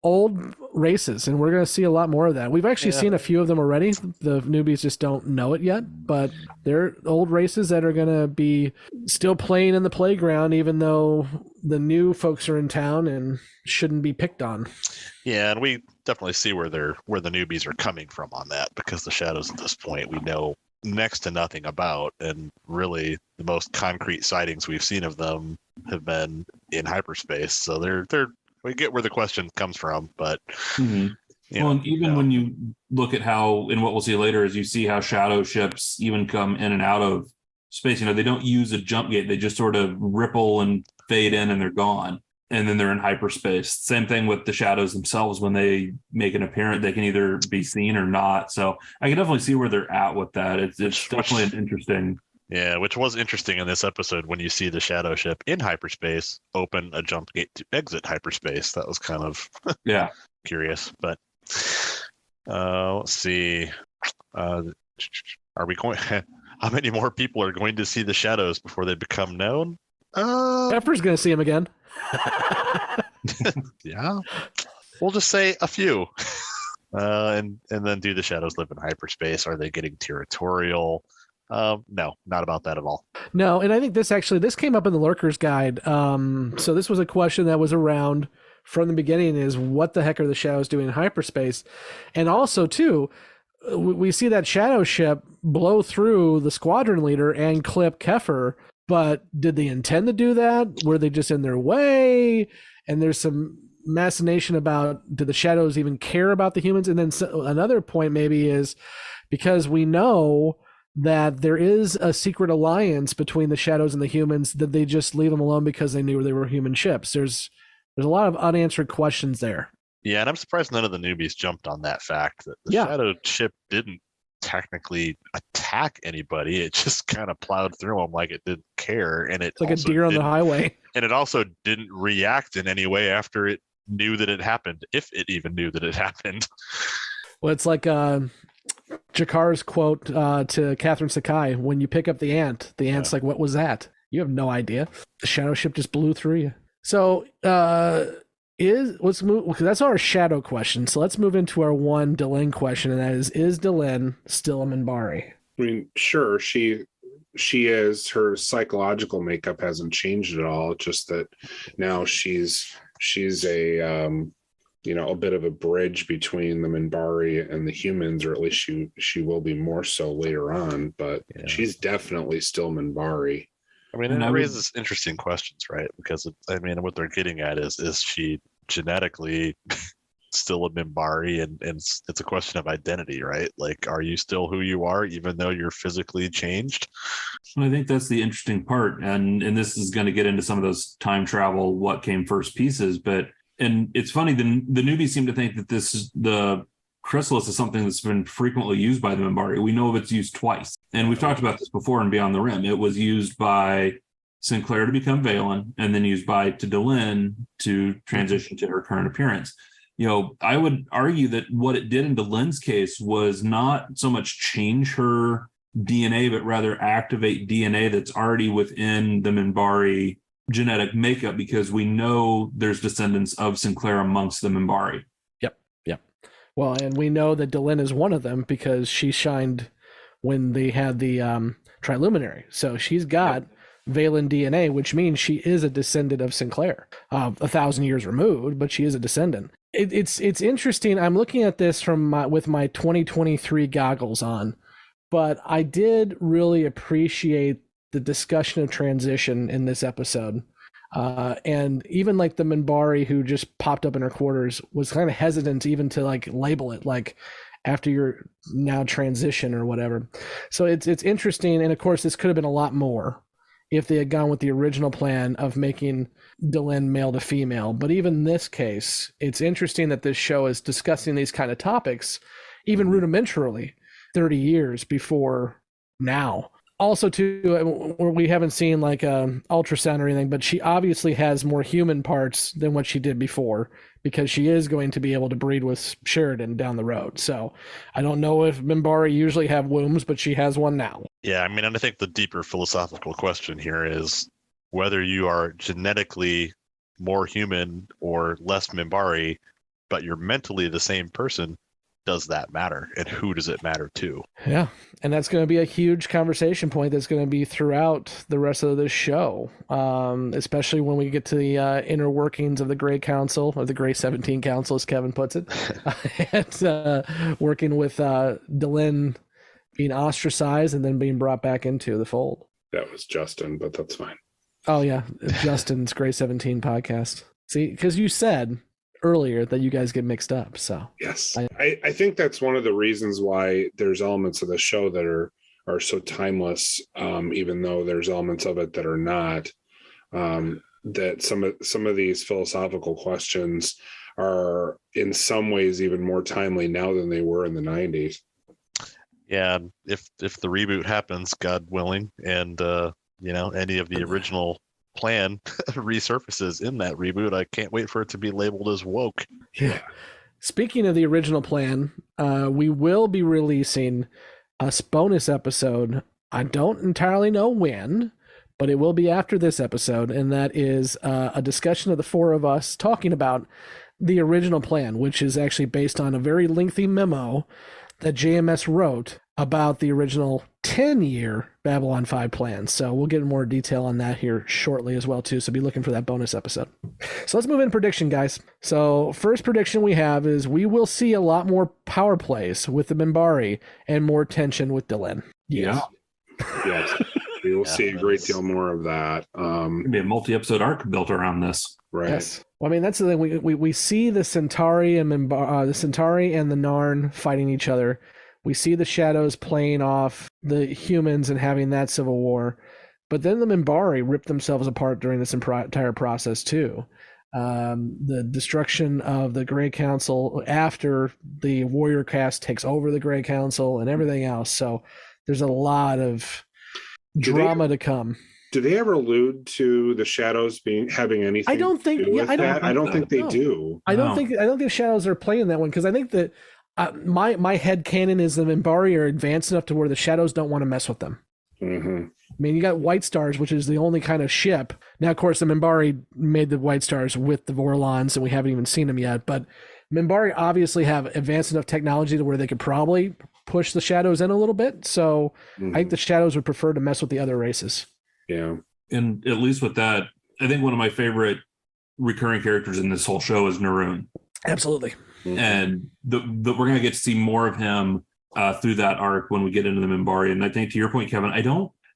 old races, and we're going to see a lot more of that. We've actually seen a few of them already. The newbies just don't know it yet, but they're old races that are going to be still playing in the playground, even though the new folks are in town and shouldn't be picked on. Yeah, and we definitely see where the newbies are coming from on that, because the Shadows at this point we know next to nothing about, and really the most concrete sightings we've seen of them have been in hyperspace. So we get where the question comes from, but And even when you look at how, and what we'll see later, is you see how shadow ships even come in and out of space. They don't use a jump gate. They just sort of ripple and fade in and they're gone. And then they're in hyperspace. Same thing with the shadows themselves. When they make an appearance, they can either be seen or not. So I can definitely see where they're at with that. It's definitely an interesting. Yeah, which was interesting in this episode when you see the shadow ship in hyperspace open a jump gate to exit hyperspace. That was kind of curious. But let's see. Are we going? How many more people are going to see the shadows before they become known? Pepper's going to see him again. Yeah, we'll just say a few, and then do the shadows live in hyperspace? Are they getting territorial? No, not about that at all. No, and I think this came up in the Lurker's Guide. So this was a question that was around from the beginning: is what the heck are the shadows doing in hyperspace? And also, too, we see that shadow ship blow through the squadron leader and clip Keffer. But did they intend to do that? Were they just in their way? And there's some machination about, do the shadows even care about the humans? And then another point maybe is because we know that there is a secret alliance between the shadows and the humans, that they just leave them alone because they knew they were human ships. There's a lot of unanswered questions there. Yeah, and I'm surprised none of the newbies jumped on that fact that the shadow ship didn't technically attack anybody. It just kind of plowed through them like it didn't care, and it's like a deer on the highway. And it also didn't react in any way after it knew that it happened, if it even knew that it happened. Well, it's like Jakar's quote to Catherine Sakai: "When you pick up the ant's like, what was that? You have no idea. The shadow ship just blew through you." So let's move, because that's our shadow question. So let's move into our one Delenn question, and that is Delenn still a Minbari? I mean, sure, she is. Her psychological makeup hasn't changed at all. It's just that now she's a a bit of a bridge between the Minbari and the humans, or at least she will be more so later on. But she's definitely still Minbari. I mean, it raises interesting questions, right? Because what they're getting at is she genetically still a Minbari, and it's a question of identity, right? Like, are you still who you are even though you're physically changed? I think that's the interesting part, and this is going to get into some of those time travel, what came first pieces. And it's funny, the newbies seem to think that the chrysalis is something that's been frequently used by the Minbari. We know of its used twice, and we've talked about this before in Beyond the Rim. It was used by Sinclair to become Valen, and then used by Delenn to transition to her current appearance. I would argue that what it did in Delenn's case was not so much change her DNA, but rather activate DNA that's already within the Minbari genetic makeup, because we know there's descendants of Sinclair amongst the Minbari. Yep. Well, and we know that Delenn is one of them because she shined when they had the Triluminary. So she's got Valen DNA, which means she is a descendant of Sinclair, 1,000 years removed, but she is a descendant. It's interesting. I'm looking at this with my 2023 goggles on, but I did really appreciate the discussion of transition in this episode. And even like the Minbari who just popped up in her quarters was kind of hesitant even to like label it like after your now transition or whatever. So it's interesting. And of course, this could have been a lot more if they had gone with the original plan of making Delenn male to female. But even in this case, it's interesting that this show is discussing these kind of topics, even rudimentarily, 30 years before now. Also, too, we haven't seen like ultrasound or anything, but she obviously has more human parts than what she did before, because she is going to be able to breed with Sheridan down the road. So I don't know if Minbari usually have wombs, but she has one now. Yeah, and I think the deeper philosophical question here is whether you are genetically more human or less Minbari, but you're mentally the same person. Does that matter, and who does it matter to? Yeah, and that's going to be a huge conversation point that's going to be throughout the rest of this show, especially when we get to the inner workings of the Grey Council, or the Grey 17 Council, as Kevin puts it, and working with Delenn being ostracized and then being brought back into the fold. That was Justin, but that's fine. Oh, yeah, Justin's Grey 17 podcast. See, because you said earlier that you guys get mixed up. So yes, I think that's one of the reasons why there's elements of the show that are so timeless, even though there's elements of it that are not. That some of these philosophical questions are in some ways even more timely now than they were in the 90s. Yeah, if the reboot happens, God willing, and any of the original plan resurfaces in that reboot, I can't wait for it to be labeled as woke. Yeah. Speaking of the original plan, we will be releasing a bonus episode. I don't entirely know when, but it will be after this episode, and that is a discussion of the four of us talking about the original plan, which is actually based on a very lengthy memo that JMS wrote about the original 10-year Babylon 5 plan. So we'll get more detail on that here shortly as well, too. So be looking for that bonus episode. So let's move in prediction, guys. So first prediction we have is we will see a lot more power plays with the Minbari and more tension with Dylan. Yeah. Yes. We will see a great deal more of that. It'll be a multi-episode arc built around this. Right. Yes. Well, I mean, that's the thing. We see the Centauri and the Centauri and the Narn fighting each other. We see the Shadows playing off the humans and having that civil war. But then the Minbari rip themselves apart during this entire process, too. The destruction of the Grey Council after the warrior caste takes over the Grey Council and everything else. So there's a lot of drama to come. Do they ever allude to the Shadows having anything? I don't think. Yeah, I don't think they do. I don't think the Shadows are playing that one, because I think that my head canon is the Minbari are advanced enough to where the Shadows don't want to mess with them. Mm-hmm. I mean, you got White Stars, which is the only kind of ship. Now, of course, the Minbari made the White Stars with the Vorlons, and we haven't even seen them yet. But Minbari obviously have advanced enough technology to where they could probably push the Shadows in a little bit. So I think the Shadows would prefer to mess with the other races. Yeah. And at least with that, I think one of my favorite recurring characters in this whole show is Naroon. Absolutely. Mm-hmm. And we're going to get to see more of him through that arc when we get into the Minbari. And I think to your point, Kevin,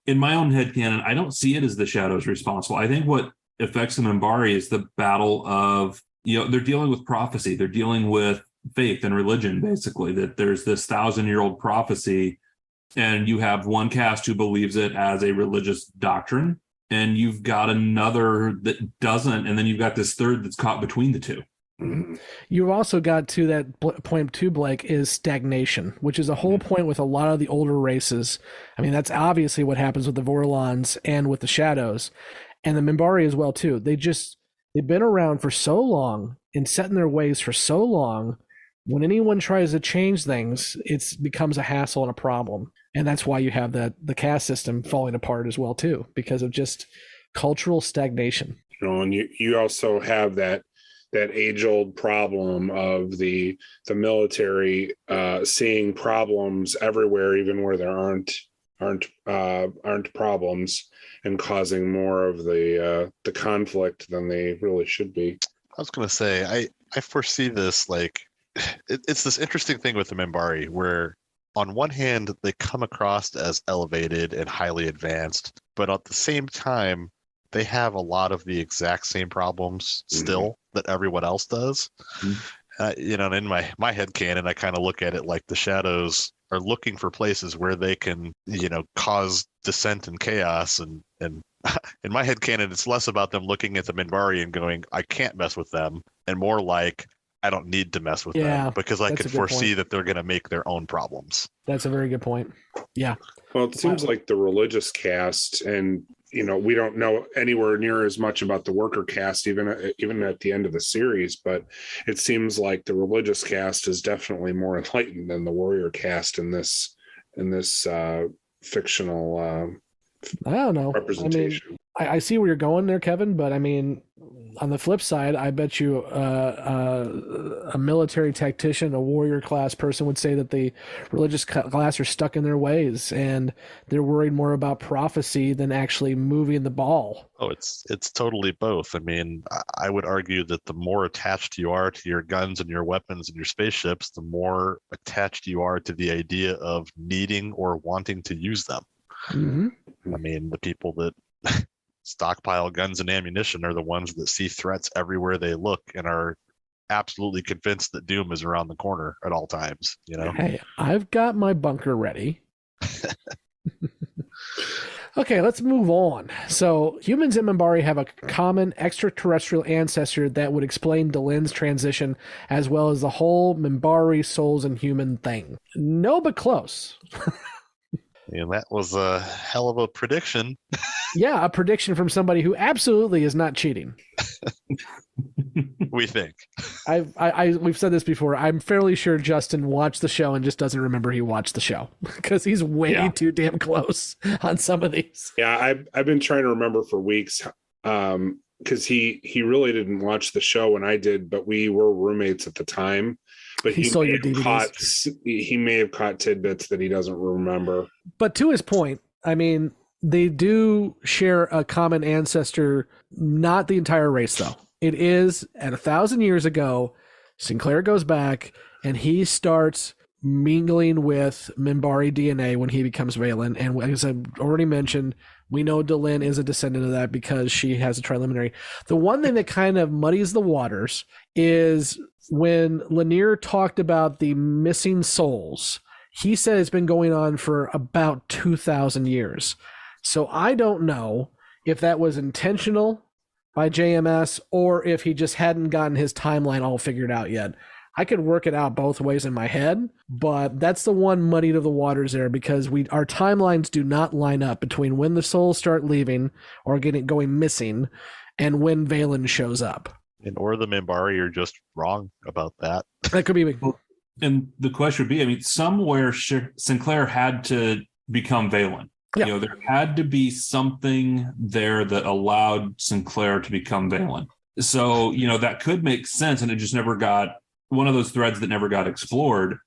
in my own headcanon, I don't see it as the Shadows responsible. I think what affects the Minbari is the battle of, they're dealing with prophecy. They're dealing with faith and religion, basically, that there's this 1,000-year-old prophecy, and you have one caste who believes it as a religious doctrine, and you've got another that doesn't, and then you've got this third that's caught between the two. Mm-hmm. You've also got to that point too, Blake, is stagnation, which is a whole point with a lot of the older races. I mean, that's obviously what happens with the Vorlons and with the Shadows, and the Minbari as well too. They've been around for so long and set in their ways for so long. When anyone tries to change things, it becomes a hassle and a problem. And that's why you have the caste system falling apart as well, too, because of just cultural stagnation. And you also have that age-old problem of the military seeing problems everywhere, even where there aren't problems, and causing more of the conflict than they really should be. I was going to say, I foresee this it's this interesting thing with the Minbari where on one hand they come across as elevated and highly advanced, but at the same time they have a lot of the exact same problems still that everyone else does. And in my head canon, I kind of look at it like the Shadows are looking for places where they can cause dissent and chaos, and in my head canon it's less about them looking at the Minbari and going, I can't mess with them, and more like, I don't need to mess with them because I could foresee that they're going to make their own problems. That's a very good point. Yeah. Well, it seems like the religious caste, and we don't know anywhere near as much about the worker caste, even at the end of the series, but it seems like the religious caste is definitely more enlightened than the warrior caste in this fictional I don't know. representation. I see where you're going there, Kevin, but I mean, on the flip side, I bet you a military tactician, a warrior class person would say that the religious class are stuck in their ways and they're worried more about prophecy than actually moving the ball. Oh, it's totally both. I mean, I would argue that the more attached you are to your guns and your weapons and your spaceships, the more attached you are to the idea of needing or wanting to use them. Mm-hmm. I mean, the people that stockpile guns and ammunition are the ones that see threats everywhere they look and are absolutely convinced that doom is around the corner at all times, you know? Hey, I've got my bunker ready. Okay, let's move on. So, humans and Minbari have a common extraterrestrial ancestor that would explain Delen's transition, as well as the whole Minbari souls and human thing. No, but close. And that was a hell of a prediction. Yeah, a prediction from somebody who absolutely is not cheating. We think. We've said this before. I'm fairly sure Justin watched the show and just doesn't remember he watched the show because he's way too damn close on some of these. Yeah, I've been trying to remember for weeks because he really didn't watch the show when I did, but we were roommates at the time. But he stole your DVDs. He may have caught tidbits that he doesn't remember. But to his point, I mean, they do share a common ancestor, not the entire race, though. It is at 1,000 years ago, Sinclair goes back and he starts mingling with Minbari DNA when he becomes Valen. And as I already mentioned, we know Delen is a descendant of that because she has a preliminary. The one thing that kind of muddies the waters is when Lanier talked about the missing souls, he said it's been going on for about 2,000 years. So I don't know if that was intentional by JMS or if he just hadn't gotten his timeline all figured out yet. I could work it out both ways in my head, but that's the one muddied of the waters there because our timelines do not line up between when the souls start leaving or going missing and when Valen shows up. Or the Minbari are just wrong about that. That could be. And the question would be, I mean, somewhere Sinclair had to become Valen. Yeah. You know, there had to be something there that allowed Sinclair to become Valen. So, you know, that could make sense. And it just never got one of those threads that never got explored.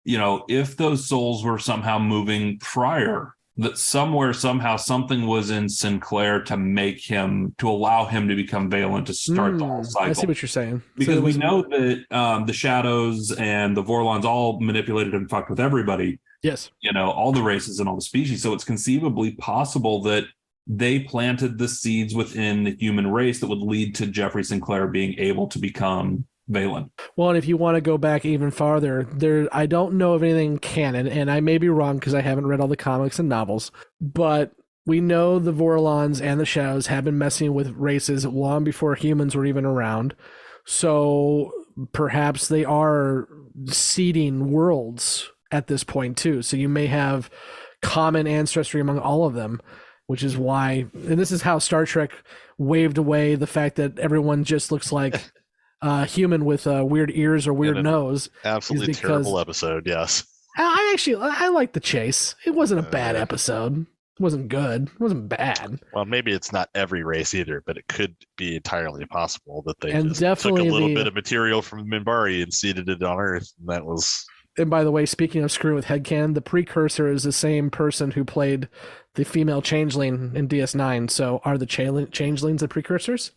You know, if those souls were somehow moving prior, that somewhere, somehow, something was in Sinclair to allow him to become Valen to start the whole cycle. I see what you're saying. Because we know that the Shadows and the Vorlons all manipulated and fucked with everybody. Yes. You know, all the races and all the species. So it's conceivably possible that they planted the seeds within the human race that would lead to Jeffrey Sinclair being able to become Valen. Well, and if you want to go back even farther, I don't know of anything canon, and I may be wrong because I haven't read all the comics and novels, but we know the Vorlons and the Shadows have been messing with races long before humans were even around. So perhaps they are seeding worlds at this point too. So you may have common ancestry among all of them, which is why, and this is how Star Trek waved away the fact that everyone just looks like human with weird ears or weird nose. Absolutely terrible episode. Yes. I like the chase. It wasn't a bad episode. It wasn't good. It wasn't bad. Well, maybe it's not every race either, but it could be entirely possible that they and just took a little bit of material from Minbari and seeded it on Earth. And that was. And by the way, speaking of screwing with headcanon, the precursor is the same person who played the female changeling in DS9. So are the changelings the precursors?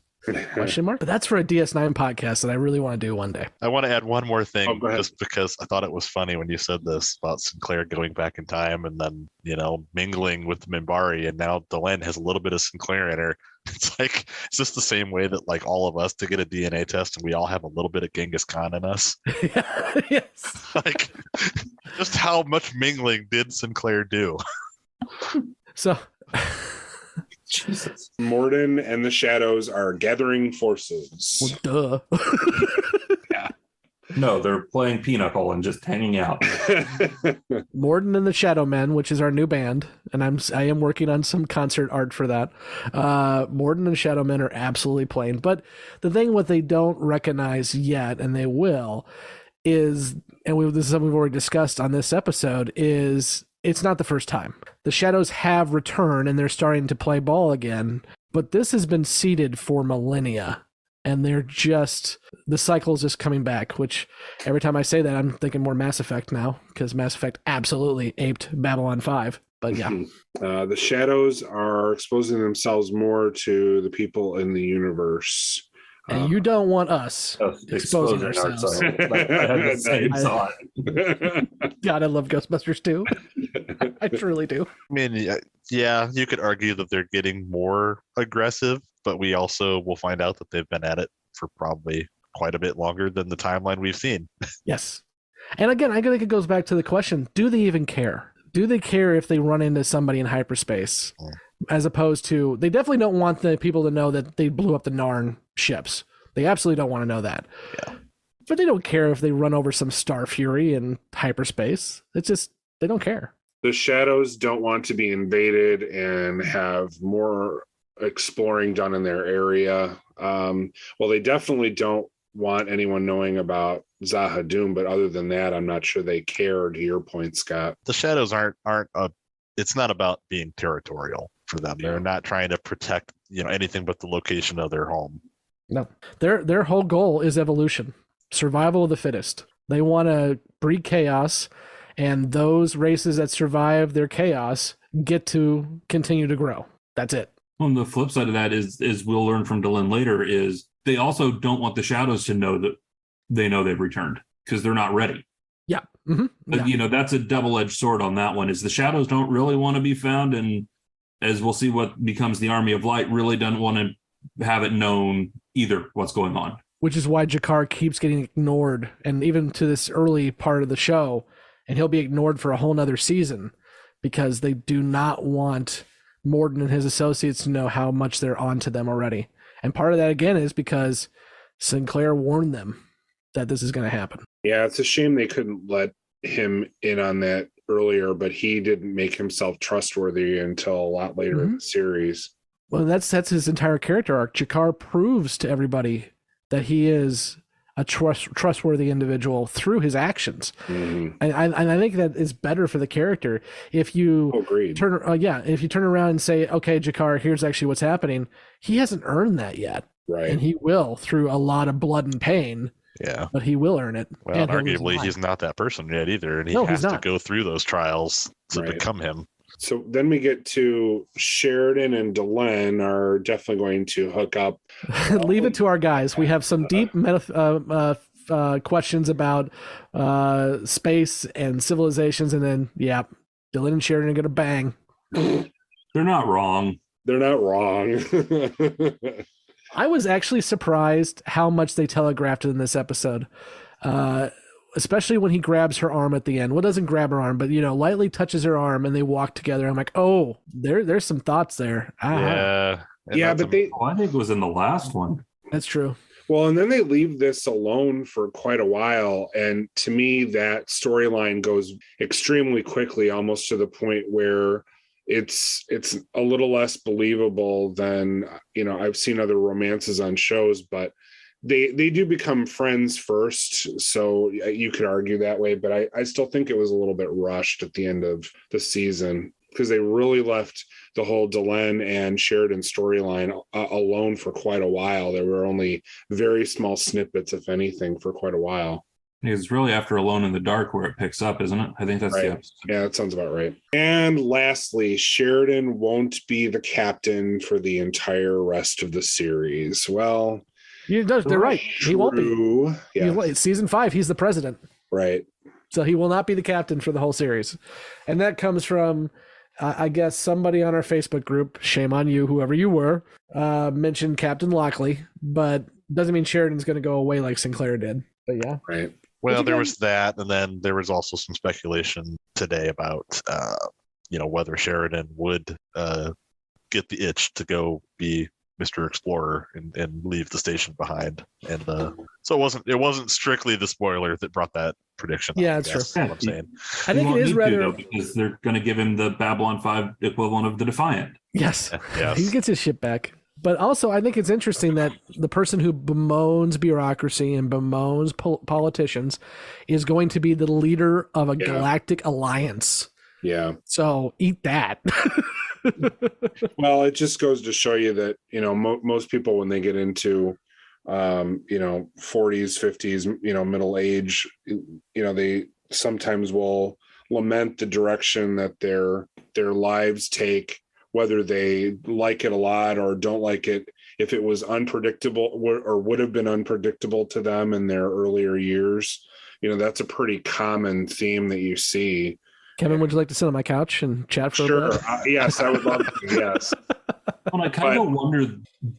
Question mark. But that's for a DS9 podcast that I really want to do one day. I want to add one more thing just because I thought it was funny when you said this about Sinclair going back in time and then, you know, mingling with Minbari, and now Delen has a little bit of Sinclair in her. It's like, it's just the same way that like all of us to get a DNA test and we all have a little bit of Genghis Khan in us. Yes. Like, just how much mingling did Sinclair do? So Jesus. Morden and the Shadows are gathering forces. Well, duh. Yeah. No, they're playing Pinochle and just hanging out. Morden and the Shadow Men, which is our new band, and I am working on some concert art for that. Morden and Shadow Men are absolutely playing, but the thing what they don't recognize yet, and they will, is, and this is something we've already discussed on this episode, is it's not the first time. The Shadows have returned and they're starting to play ball again, but this has been seeded for millennia. And the cycle is just coming back, which every time I say that, I'm thinking more Mass Effect now, because Mass Effect absolutely aped Babylon 5. But yeah. The Shadows are exposing themselves more to the people in the universe. And you don't want us exposing ourselves. I had the same thought. God, I love Ghostbusters too. I truly do. I mean, yeah, you could argue that they're getting more aggressive, but we also will find out that they've been at it for probably quite a bit longer than the timeline we've seen. Yes. And again, I think it goes back to the question, do they even care? Do they care if they run into somebody in hyperspace? As opposed to, they definitely don't want the people to know that they blew up the Narn ships. They absolutely don't want to know that. Yeah. But they don't care if they run over some Star Fury in hyperspace. It's just, they don't care. The Shadows don't want to be invaded and have more exploring done in their area. Well, they definitely don't want anyone knowing about Zahadum, but other than that, I'm not sure they care, to your point, Scott. The Shadows aren't it's not about being territorial for them. They're not trying to protect, anything but the location of their home. No. Their whole goal is evolution, survival of the fittest. They want to breed chaos, and those races that survive their chaos get to continue to grow. That's it. Well, the flip side of that is we'll learn from Delenn later, is they also don't want the Shadows to know that they know they've returned because they're not ready. Yeah. Mm-hmm. But, that's a double-edged sword on that one, is the Shadows don't really want to be found, and as we'll see what becomes the Army of Light really doesn't want to have it known either what's going on. Which is why Jakar keeps getting ignored, and even to this early part of the show, and he'll be ignored for a whole nother season because they do not want Morden and his associates to know how much they're onto them already. And part of that, again, is because Sinclair warned them that this is going to happen. Yeah, it's a shame they couldn't let him in on that earlier, but he didn't make himself trustworthy until a lot later in the series. Well, that's his entire character arc. Jakar proves to everybody that he is a trustworthy individual through his actions. And I think that is better for the character. If you if you turn around and say, okay, Jakar, here's actually what's happening, he hasn't earned that yet. Right. And he will through a lot of blood and pain. Yeah. But he will earn it. Well, and arguably he's not that person yet either. And he has to go through those trials to become him. So then we get to Sheridan and Delenn are definitely going to hook up. Leave it to our guys. We have some deep questions about space and civilizations, and then Delenn and Sheridan are going to bang. They're not wrong. They're not wrong. I was actually surprised how much they telegraphed in this episode. Especially when he grabs her arm at the end. Well, doesn't grab her arm, but lightly touches her arm, and they walk together. I'm like, oh, there's some thoughts there. Yeah, but I think it was in the last one. That's true. Well, and then they leave this alone for quite a while, and to me, that storyline goes extremely quickly, almost to the point where it's a little less believable than I've seen other romances on shows, but. They do become friends first, so you could argue that way, but I still think it was a little bit rushed at the end of the season because they really left the whole Delenn and Sheridan storyline alone for quite a while. There were only very small snippets, if anything, for quite a while. It's really after Alone in the Dark where it picks up, isn't it? I think that's right. the episode. Yeah, that sounds about right. And lastly, Sheridan won't be the captain for the entire rest of the series. Well... They're right. He won't be. Yeah. Season 5, he's the president. Right. So he will not be the captain for the whole series. And that comes from, I guess, somebody on our Facebook group, shame on you, whoever you were, mentioned Captain Lockley, but doesn't mean Sheridan's going to go away like Sinclair did. But yeah. Right. Well, there was that, and then there was also some speculation today about, whether Sheridan would get the itch to go be Mr. Explorer and leave the station behind, and so it wasn't strictly the spoiler that brought that prediction. Yeah, that's true. What I'm saying. I think it is rather because they're going to give him the Babylon 5 equivalent of the Defiant. Yes, yes. He gets his shit back. But also, I think it's interesting that the person who bemoans bureaucracy and bemoans politicians is going to be the leader of a galactic alliance. Yeah. So eat that. Well, it just goes to show you that, most people, when they get into, 40s, 50s, middle age, they sometimes will lament the direction that their lives take, whether they like it a lot or don't like it. If it was unpredictable or would have been unpredictable to them in their earlier years, that's a pretty common theme that you see. Kevin, would you like to sit on my couch and chat for a bit? Yes, I would love to. Yes. Well, I kind of wonder,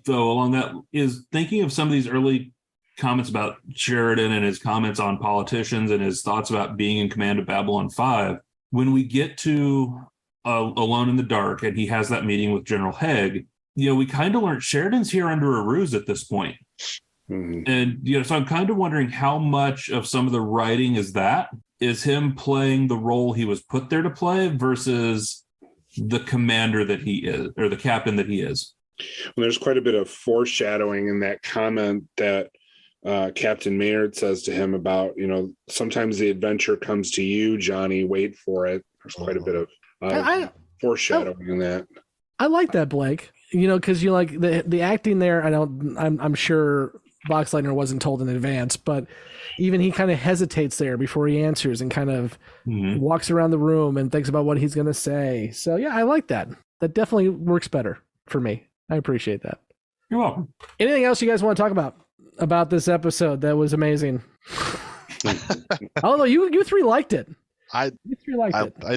though, along that is thinking of some of these early comments about Sheridan and his comments on politicians and his thoughts about being in command of Babylon 5, when we get to Alone in the Dark and he has that meeting with General Haig, we kind of learned Sheridan's here under a ruse at this point. And, so I'm kind of wondering how much of some of the writing is him playing the role he was put there to play versus the commander that he is, or the captain that he is. Well, there's quite a bit of foreshadowing in that comment that Captain Maynard says to him about, sometimes the adventure comes to you, Johnny, wait for it. There's quite a bit of foreshadowing in that. I like that, Blake. Because you like the acting there. I'm sure Boxleitner wasn't told in advance, but even he kind of hesitates there before he answers and kind of walks around the room and thinks about what he's going to say. So yeah, I like that. That definitely works better for me. I appreciate that. You're welcome. Anything else you guys want to talk about this episode that was amazing? Although you three liked it. I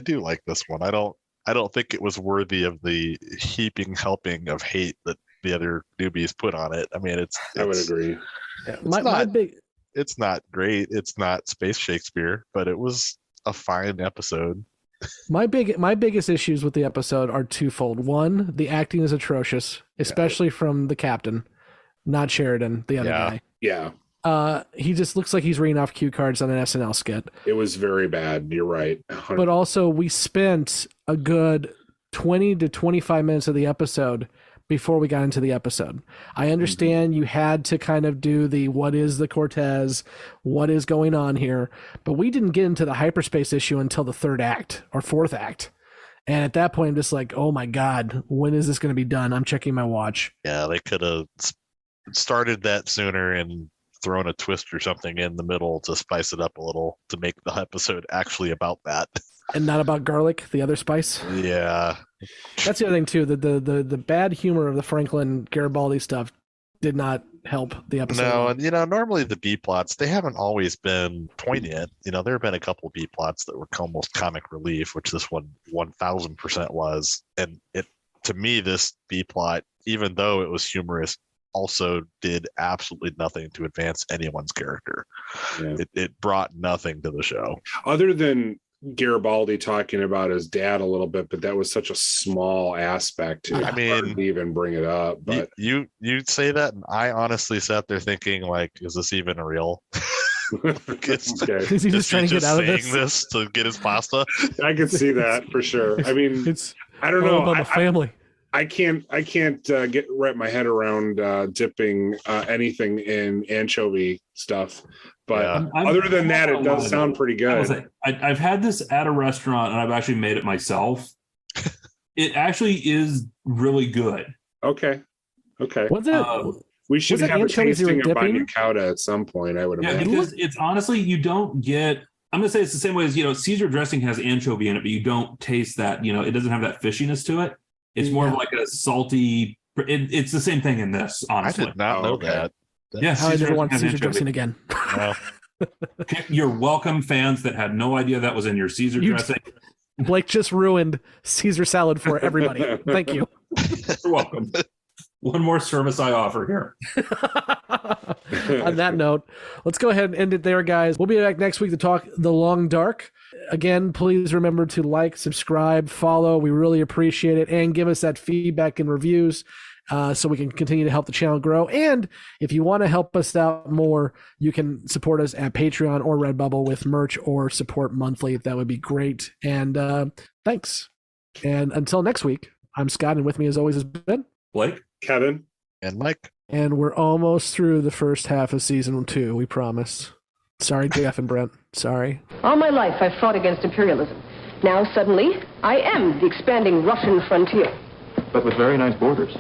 do like this one. I don't think it was worthy of the heaping helping of hate that the other newbies put on it. I mean, I would agree. It's not great. It's not Space Shakespeare, but it was a fine episode. My biggest issues with the episode are twofold. One, the acting is atrocious, especially from the captain, not Sheridan, the other guy. Yeah. He just looks like he's reading off cue cards on an SNL skit. It was very bad. You're right. 100%. But also, we spent a good 20 to 25 minutes of the episode before we got into the episode. I understand you had to kind of do the what is the Cortez, what is going on here, but we didn't get into the hyperspace issue until the third act or fourth act. And at that point, I'm just like, oh my God, when is this going to be done? I'm checking my watch. Yeah, they could have started that sooner and thrown a twist or something in the middle to spice it up a little to make the episode actually about that. And not about garlic, the other spice. Yeah. That's the other thing too. The bad humor of the Franklin Garibaldi stuff did not help the episode. No, and normally the B plots, they haven't always been poignant. There have been a couple B plots that were almost comic relief, which this one 1000% was. And to me, this B plot, even though it was humorous, also did absolutely nothing to advance anyone's character. Yeah. It brought nothing to the show. Other than Garibaldi talking about his dad a little bit, but that was such a small aspect. I mean, even bring it up. But you'd say that, and I honestly sat there thinking, like, is this even real? Is he just trying to get out of this to get his pasta? I could see that for sure. I mean, I don't know about the family. I can't wrap my head around dipping anything in anchovy stuff. But other than that, it does sound pretty good. I've had this at a restaurant, and I've actually made it myself. It actually is really good. Okay. What's it? We should have a tasting of Banya Cauda at some point, I would imagine. Because it's honestly, you don't get... I'm going to say it's the same way as, Caesar dressing has anchovy in it, but you don't taste that. It doesn't have that fishiness to it. It's more of like a salty... It's the same thing in this, honestly. I did not know that. Yeah, I never want Caesar dressing again. Well, you're welcome, fans that had no idea that was in your Caesar dressing. Blake just ruined Caesar salad for everybody. Thank you. You're welcome. One more service I offer here. On that note, let's go ahead and end it there, guys. We'll be back next week to talk The Long Dark. Again, please remember to like, subscribe, follow. We really appreciate it. And give us that feedback and reviews so we can continue to help the channel grow. And if you want to help us out more, you can support us at Patreon or Redbubble with merch or support monthly. That would be great. And thanks. And until next week, I'm Scott, and with me as always has been Blake, Kevin, and Mike. And we're almost through the first half of season 2, we promise. Sorry, Jeff and Brent. Sorry. All my life, I've fought against imperialism. Now, suddenly, I am the expanding Russian frontier. But with very nice borders.